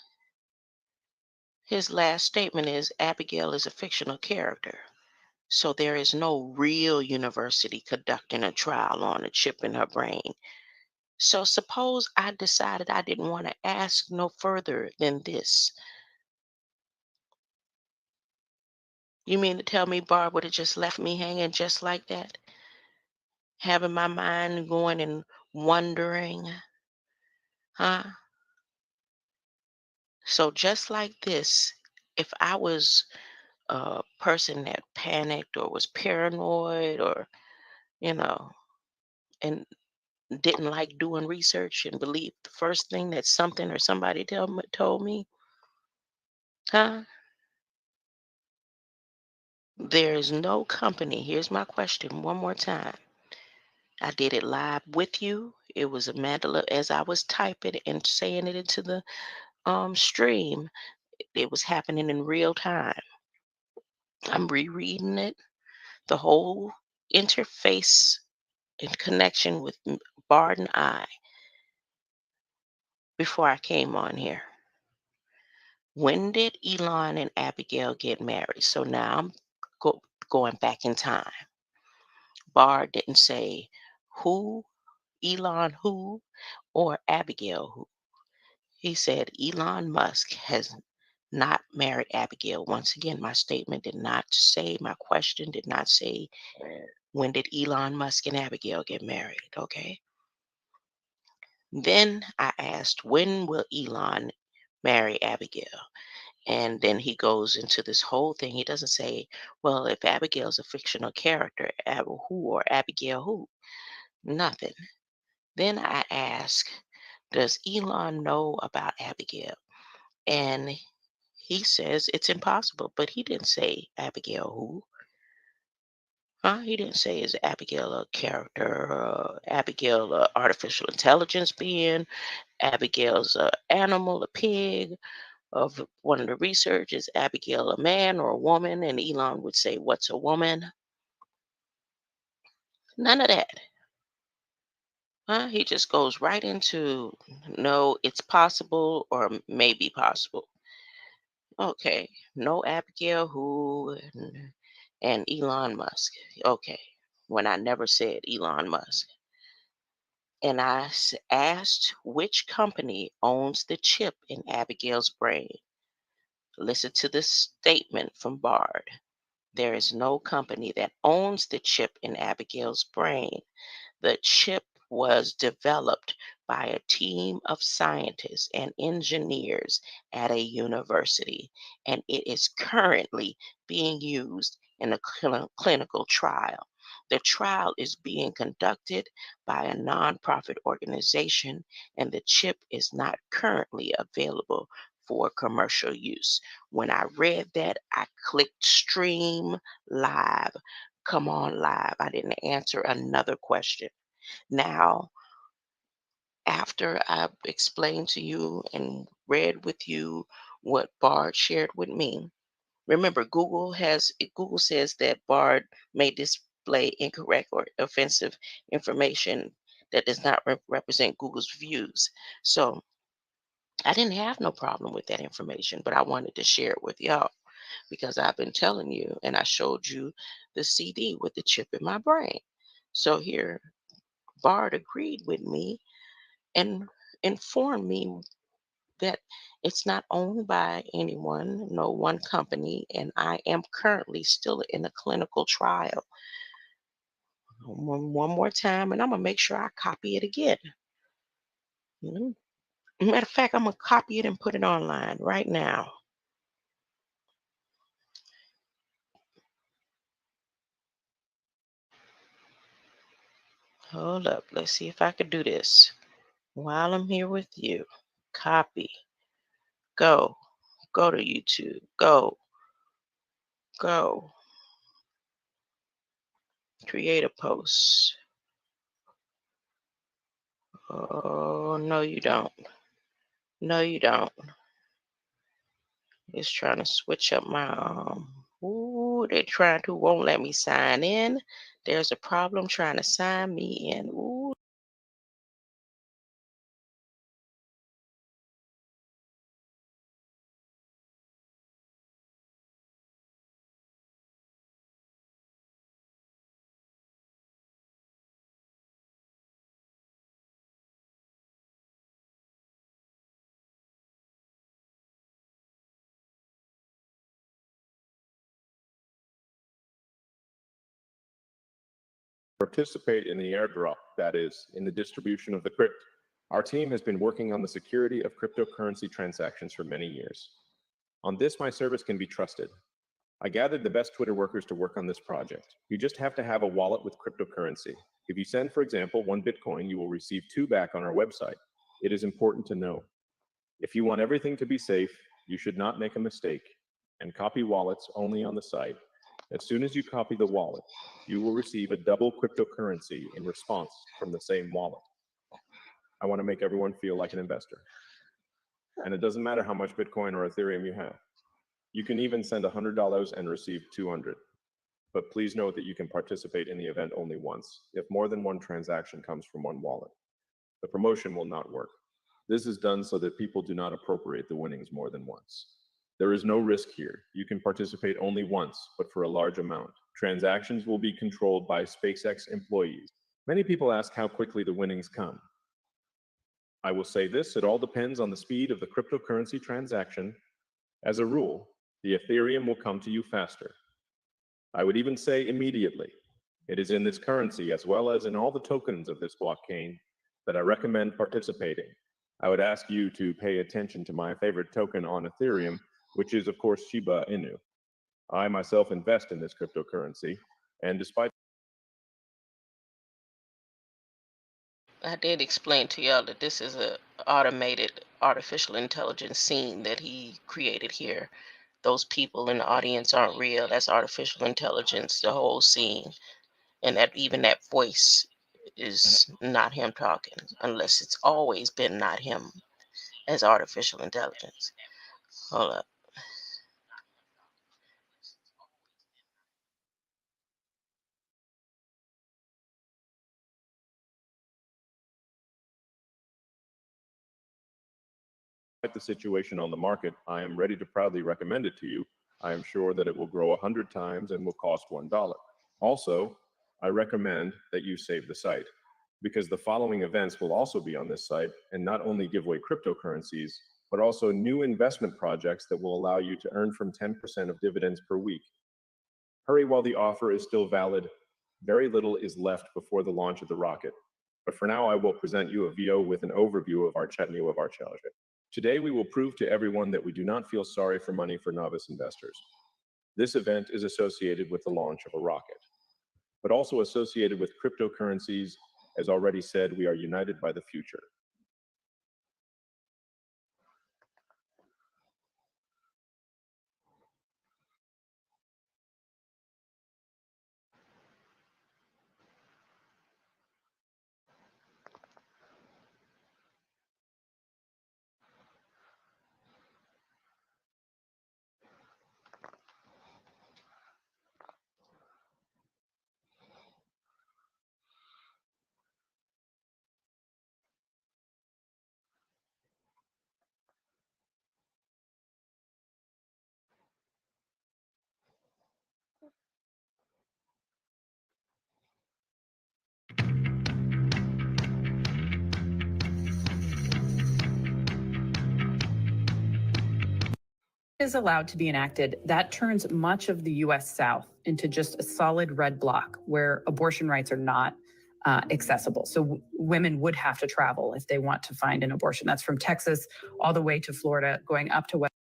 His last statement is Abigail is a fictional character. So there is no real university conducting a trial on a chip in her brain. So suppose I decided I didn't want to ask no further than this. You mean to tell me Barb would have just left me hanging just like that? having my mind going and wondering, huh? So just like this, if I was a person that panicked or was paranoid or, you know, and didn't like doing research and believed the first thing that something or somebody told me, huh? There's no company. Here's my question one more time. I did it live with you. It was a mandala as I was typing and saying it into the stream. It was happening in real time. I'm rereading it, the whole interface and connection with Bard and I before I came on here. When did Elon and Abigail get married? So now I'm going back in time. Bard didn't say who, Elon who, or Abigail who. He said Elon Musk has not married Abigail. Once again, my statement did not say, my question did not say, when did Elon Musk and Abigail get married? Okay. Then I asked, when will Elon marry Abigail? And then he goes into this whole thing. He doesn't say, well, if Abigail's a fictional character, who or Abigail who? Nothing. Then I ask, does Elon know about Abigail? And he says it's impossible, but he didn't say Abigail who. Huh? He didn't say is Abigail a character, Abigail a artificial intelligence being, Abigail's a animal, a pig. Of one of the research is Abigail a man or a woman, and Elon would say, "What's a woman?" None of that. Huh? He just goes right into no, it's possible or maybe possible. Okay, no Abigail who and Elon Musk. Okay, when I never said Elon Musk. And I asked which company owns the chip in Abigail's brain. Listen to this statement from Bard. There is no company that owns the chip in Abigail's brain. The chip was developed by a team of scientists and engineers at a university, and it is currently being used in a clinical trial. The trial is being conducted by a nonprofit organization, and the chip is not currently available for commercial use. When I read that, I clicked stream live. Come on live. I didn't answer another question. Now, after I've explained to you and read with you what Bard shared with me, remember Google says that Bard may display incorrect or offensive information that does not represent Google's views. So I didn't have no problem with that information, but I wanted to share it with y'all because I've been telling you and I showed you the CD with the chip in my brain. So here, Bard agreed with me and informed me that it's not owned by anyone, no one company, and I am currently still in a clinical trial. One more time, and I'm gonna make sure I copy it again. Mhm. Matter of fact, I'm gonna copy it and put it online right now. Hold up, let's see if I could do this while I'm here with you. Copy, go, go to YouTube, go, create a post. Oh, no, you don't. No, you don't. It's trying to switch up my ooh, they trying to won't let me sign in. There's a problem trying to sign me in. Ooh. participate in the airdrop, that is, in the distribution of the crypt. Our team has been working on the security of cryptocurrency transactions for many years. On this, my service can be trusted. I gathered the best Twitter workers to work on this project. You just have to have a wallet with cryptocurrency. If you send, for example, 1 Bitcoin, you will receive 2 back on our website. It is important to know. If you want everything to be safe, you should not make a mistake and copy wallets only on the site. As soon as you copy the wallet, you will receive a double cryptocurrency in response from the same wallet. I want to make everyone feel like an investor. And it doesn't matter how much Bitcoin or Ethereum you have. You can even send $100 and receive 200. But please note that you can participate in the event only once, if more than one transaction comes from one wallet. The promotion will not work. This is done so that people do not appropriate the winnings more than once. There is no risk here. You can participate only once, but for a large amount. Transactions will be controlled by SpaceX employees. Many people ask how quickly the winnings come. I will say this, it all depends on the speed of the cryptocurrency transaction. As a rule, the Ethereum will come to you faster. I would even say immediately. It is in this currency, as well as in all the tokens of this blockchain, that I recommend participating. I would ask you to pay attention to my favorite token on Ethereum, which is, of course, Shiba Inu. I myself invest in this cryptocurrency, and despite I did explain to y'all that this is a automated artificial intelligence scene that he created here. Those people in the audience aren't real. That's artificial intelligence, the whole scene. And that even that voice is not him talking, unless it's always been not him as artificial intelligence. Hold up. the situation on the market, I am ready to proudly recommend it to you. I am sure that it will grow 100 times and will cost $1. Also, I recommend that you save the site, because the following events will also be on this site and not only give away cryptocurrencies, but also new investment projects that will allow you to earn from 10% of dividends per week. Hurry while the offer is still valid. Very little is left before the launch of the rocket. But for now, I will present you a video with an overview of our Chutney of our challenge. Today, we will prove to everyone that we do not feel sorry for money for novice investors. This event is associated with the launch of a rocket, but also associated with cryptocurrencies. As already said, we are united by the future. Is allowed to be enacted, that turns much of the U.S. South into just a solid red block where abortion rights are not accessible. So women would have to travel if they want to find an abortion. That's from Texas all the way to Florida, going up to West.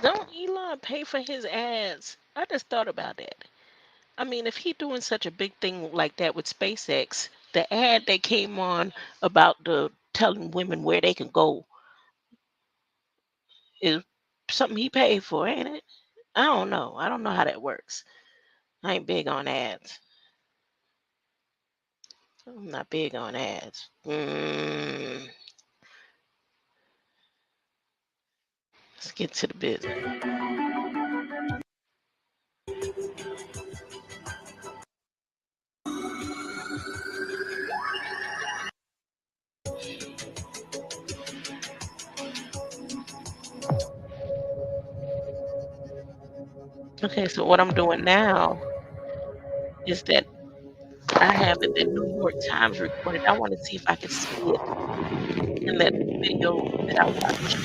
Don't Elon pay for his ads? I just thought about that. I mean, if he doing such a big thing like that with SpaceX, the ad that came on about the telling women where they can go is something he paid for, ain't it? I don't know. I don't know how that works. I ain't big on ads. I'm not big on ads. Let's get to the business. Okay, so what I'm doing now is that I have it, the New York Times recorded. I want to see if I can see it in that video that I watched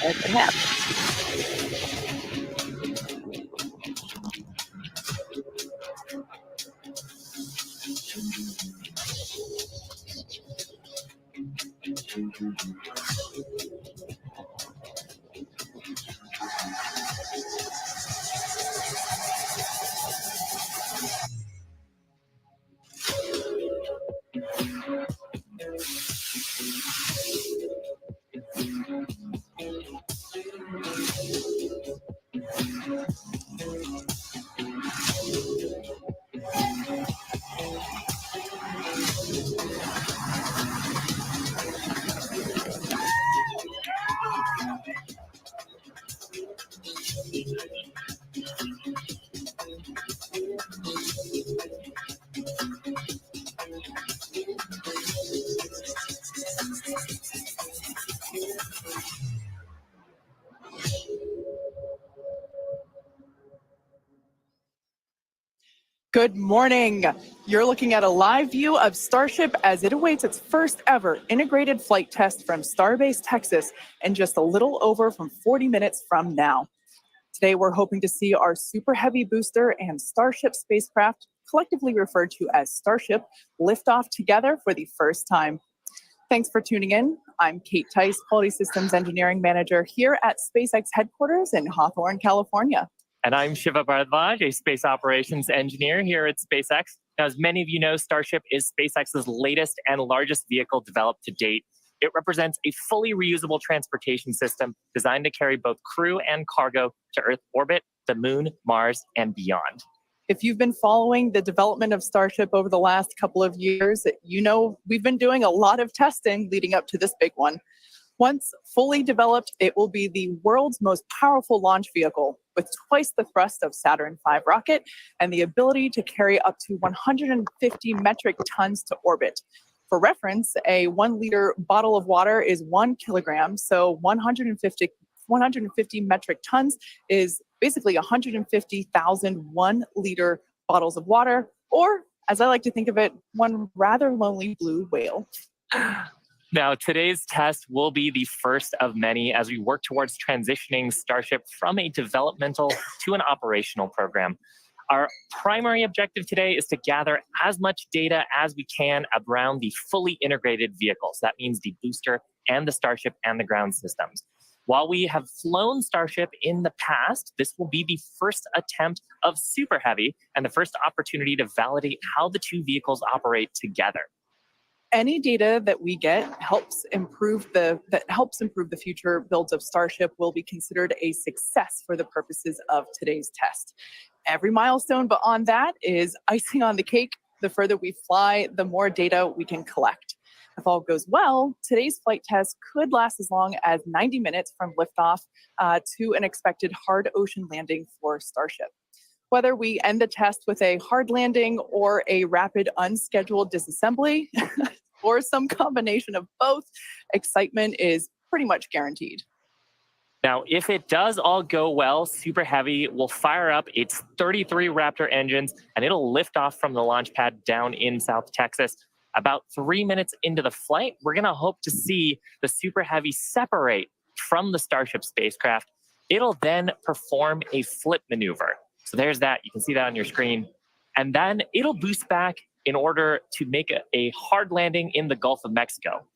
as it happened. Good morning. You're looking at a live view of Starship as it awaits its first ever integrated flight test from Starbase, Texas, in just a little over 40 minutes from now. Today, we're hoping to see our Super Heavy booster and Starship spacecraft, collectively referred to as Starship, lift off together for the first time. Thanks for tuning in. I'm Kate Tice, Quality Systems Engineering Manager here at SpaceX headquarters in Hawthorne, California. And I'm Shiva Bard'S, a space operations engineer here at SpaceX. Now, as many of you know, Starship is SpaceX's latest and largest vehicle developed to date. It represents a fully reusable transportation system designed to carry both crew and cargo to Earth orbit, the moon, Mars, and beyond. If you've been following the development of Starship over the last couple of years, you know we've been doing a lot of testing leading up to this big one. Once fully developed, it will be the world's most powerful launch vehicle with twice the thrust of Saturn V rocket and the ability to carry up to 150 metric tons to orbit. For reference, a 1 liter bottle of water is 1 kilogram, so 150 metric tons is basically 150,000 1 liter bottles of water, or as I like to think of it, one rather lonely blue whale. Now, today's test will be the first of many as we work towards transitioning Starship from a developmental to an operational program. Our primary objective today is to gather as much data as we can around the fully integrated vehicles. That means the booster and the Starship and the ground systems. While we have flown Starship in the past, this will be the first attempt of Super Heavy and the first opportunity to validate how the two vehicles operate together. Any data that we get helps improve the future builds of Starship will be considered a success for the purposes of today's test. Every milestone beyond that is icing on the cake. The further we fly, the more data we can collect. If all goes well, today's flight test could last as long as 90 minutes from liftoff to an expected hard ocean landing for Starship. Whether we end the test with a hard landing or a rapid unscheduled disassembly, or some combination of both, excitement is pretty much guaranteed. Now, if it does all go well, Super Heavy will fire up its 33 Raptor engines and it'll lift off from the launch pad down in South Texas. About 3 minutes into the flight, we're going to hope to see the Super Heavy separate from the Starship spacecraft. It'll then perform a flip maneuver. So there's that. You can see that on your screen. And then it'll boost back in order to make a hard landing in the Gulf of Mexico.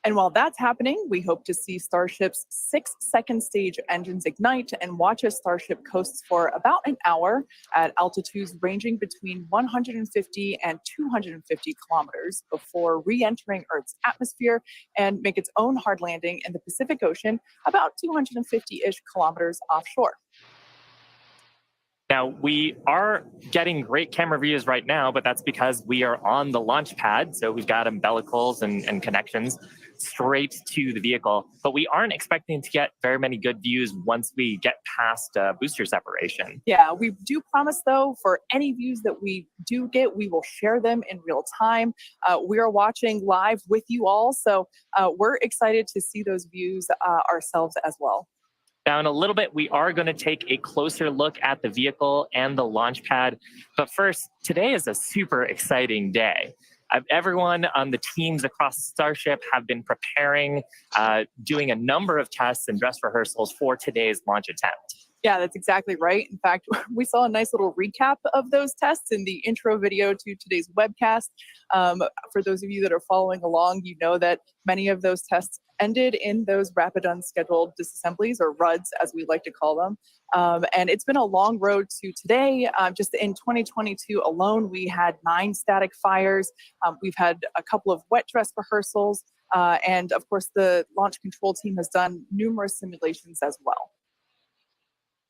And while that's happening, we hope to see Starship's 6 second-stage engines ignite and watch as Starship coasts for about an hour at altitudes ranging between 150 and 250 kilometers before re-entering Earth's atmosphere and make its own hard landing in the Pacific Ocean about 250-ish kilometers offshore. Now, we are getting great camera views right now, but that's because we are on the launch pad. So we've got umbilicals and connections straight to the vehicle. But we aren't expecting to get very many good views once we get past booster separation. Yeah, we do promise, though, for any views that we do get, we will share them in real time. We are watching live with you all, so we're excited to see those views ourselves as well. Now, in a little bit, we are going to take a closer look at the vehicle and the launch pad. But first, today is a super exciting day. Everyone on the teams across Starship have been preparing, doing a number of tests and dress rehearsals for today's launch attempt. Yeah, that's exactly right. In fact, we saw a nice little recap of those tests in the intro video to today's webcast. For those of you that are following along, you know that many of those tests ended in those rapid unscheduled disassemblies, or RUDs, as we like to call them. And it's been a long road to today. Just in 2022 alone, we had 9 static fires. We've had a couple of wet dress rehearsals. And of course, the launch control team has done numerous simulations as well.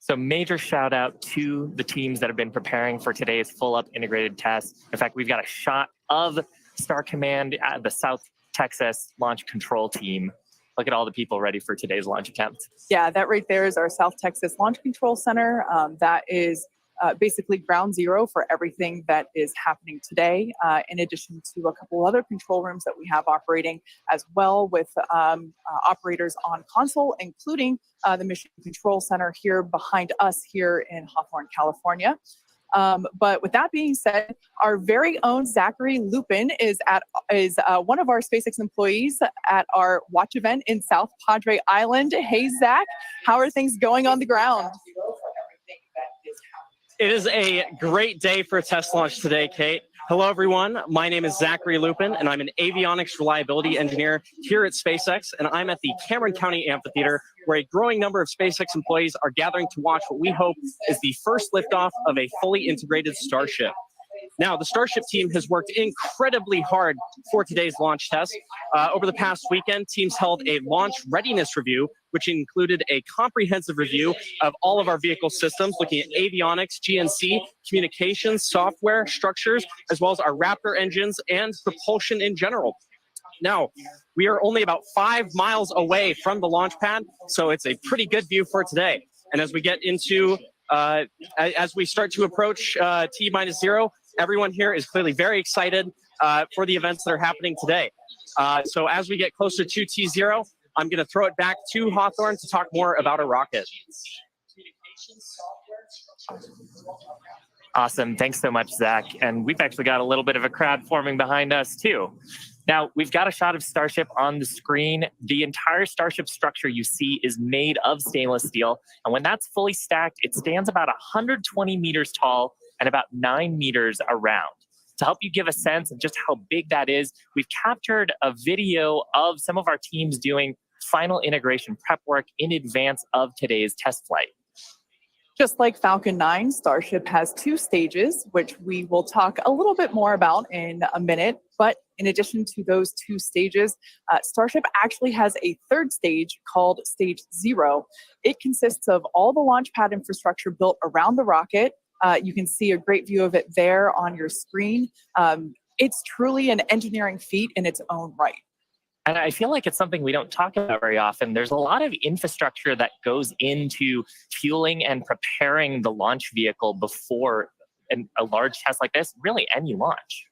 So major shout out to the teams that have been preparing for today's full up integrated test. In fact, we've got a shot of Star Command at the South Texas launch control team. Look at all the people ready for today's launch attempt. Yeah, that right there is our South Texas Launch Control Center. That is basically ground zero for everything that is happening today, in addition to a couple other control rooms that we have operating as well, with operators on console, including the Mission Control Center here behind us here in Hawthorne, California. But with that being said, our very own Zachary Lupin is one of our SpaceX employees at our watch event in South Padre Island. Hey, Zach, how are things going on the ground? It is a great day for a test launch today, Kate. Hello, everyone. My name is Zachary Lupin, and I'm an avionics reliability engineer here at SpaceX, and I'm at the Cameron County Amphitheater, where a growing number of SpaceX employees are gathering to watch what we hope is the first liftoff of a fully integrated Starship. Now, the Starship team has worked incredibly hard for today's launch test. Over the past weekend, teams held a launch readiness review, which included a comprehensive review of all of our vehicle systems, looking at avionics, GNC, communications, software, structures, as well as our Raptor engines and propulsion in general. Now, we are only about 5 miles away from the launch pad, so it's a pretty good view for today. And as we get into, as we start to approach T-0, everyone here is clearly very excited for the events that are happening today. So as we get closer to T-0, I'm going to throw it back to Hawthorne to talk more about a rocket. Awesome. Thanks so much, Zach. And we've actually got a little bit of a crowd forming behind us, too. Now, we've got a shot of Starship on the screen. The entire Starship structure you see is made of stainless steel. And when that's fully stacked, it stands about 120 meters tall and about 9 meters around. To help you give a sense of just how big that is, we've captured a video of some of our teams doing final integration prep work in advance of today's test flight. Just like Falcon 9, Starship has 2 stages, which we will talk a little bit more about in a minute. But in addition to those 2 stages, Starship actually has a 3rd stage called Stage 0. It consists of all the launch pad infrastructure built around the rocket. You can see a great view of it there on your screen. It's truly an engineering feat in its own right. And I feel like it's something we don't talk about very often. There's a lot of infrastructure that goes into fueling and preparing the launch vehicle before a large test like this, really any launch.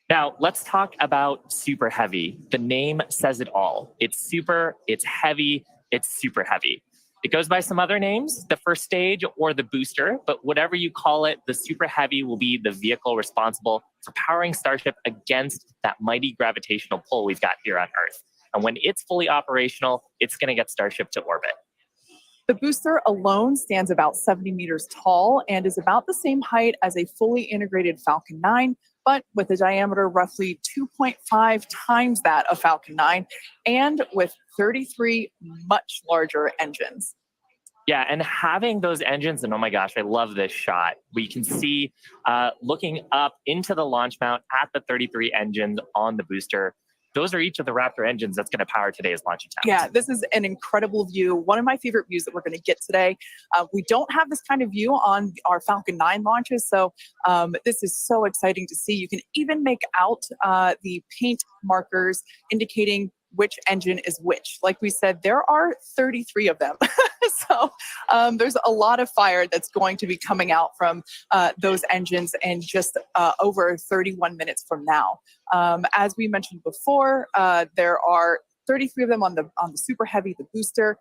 Now, let's talk about Super Heavy. The name says it all. It's super, it's heavy, it's super heavy. It goes by some other names, the first stage or the booster, but whatever you call it, the Super Heavy will be the vehicle responsible for powering Starship against that mighty gravitational pull we've got here on Earth. And when it's fully operational, it's going to get Starship to orbit. The booster alone stands about 70 meters tall and is about the same height as a fully integrated Falcon 9, but with a diameter roughly 2.5 times that of Falcon 9 and with 33 much larger engines. Yeah, and having those engines, and oh my gosh, I love this shot. We can see looking up into the launch mount at the 33 engines on the booster. Those are each of the Raptor engines that's going to power today's launch attempt. Yeah, this is an incredible view. One of my favorite views that we're going to get today. We don't have this kind of view on our Falcon 9 launches, so this is so exciting to see. You can even make out the paint markers indicating which engine is which. Like we said, there are 33 of them. So there's a lot of fire that's going to be coming out from those engines in just over 31 minutes from now. As we mentioned before, there are 33 of them on the Super Heavy, the booster,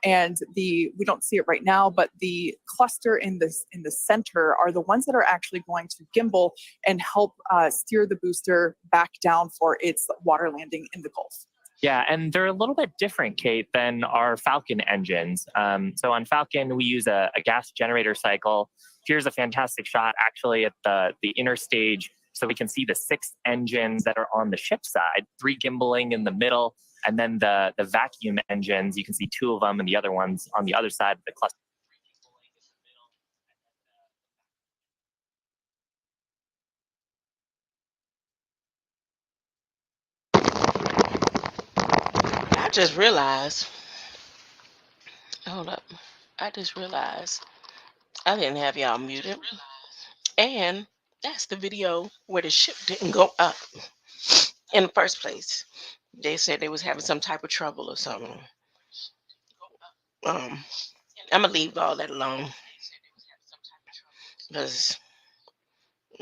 and we don't see it right now, but the cluster in the center are the ones that are actually going to gimbal and help steer the booster back down for its water landing in the Gulf. Yeah, and they're a little bit different, Kate, than our Falcon engines. So on Falcon, we use a gas generator cycle. Here's a fantastic shot, actually, at the inner stage, so we can see the 6 engines that are on the ship side, 3 gimbaling in the middle, and then the vacuum engines, you can see 2 of them, and the other ones on the other side of the cluster. I just realized, hold up, I just realized I didn't have y'all muted. And that's the video where the ship didn't go up in the first place. They said they was having some type of trouble or something. I'm gonna leave all that alone because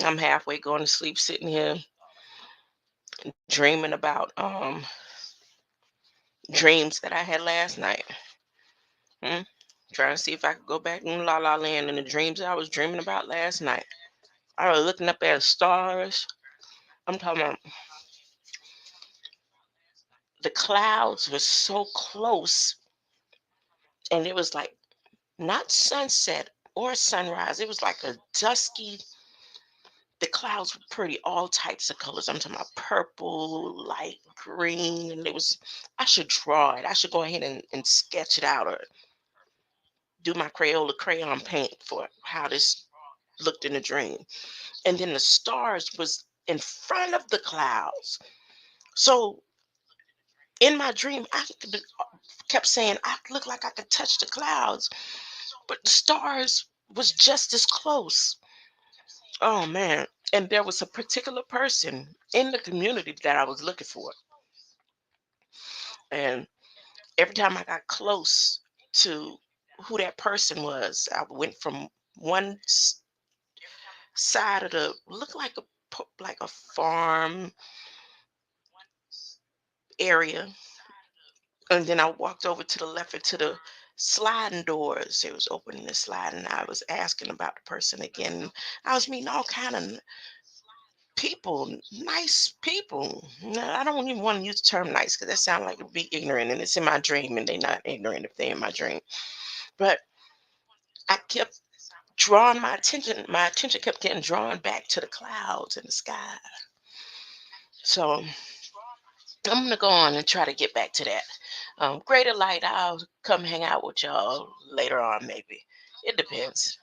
I'm halfway going to sleep sitting here dreaming about dreams that I had last night. Trying to see if I could go back in La La Land in the dreams I was dreaming about last night. I was looking up at stars. I'm talking about the clouds were so close, and it was like not sunset or sunrise. It was like a dusky. The clouds were pretty, all types of colors. I'm talking about purple, light green, and it was. I should draw it. I should go ahead and sketch it out or do my Crayola crayon paint for how this looked in a dream. And then the stars was in front of the clouds. So in my dream, I kept saying I looked like I could touch the clouds, but the stars was just as close. Oh man. And there was a particular person in the community that I was looking for. And every time I got close to who that person was, I went from one side of the looked like a farm area, and then I walked over to the left into the sliding doors. It was opening the slide, and I was asking about the person again. I was meeting all kind of people, nice people. I don't even want to use the term nice because that sounds like it'd be ignorant, and it's in my dream, and they're not ignorant if they're in my dream. But I kept drawing my attention. My attention kept getting drawn back to the clouds and the sky. So I'm gonna go on and try to get back to that. Greater light, I'll come hang out with y'all later on, maybe. It depends.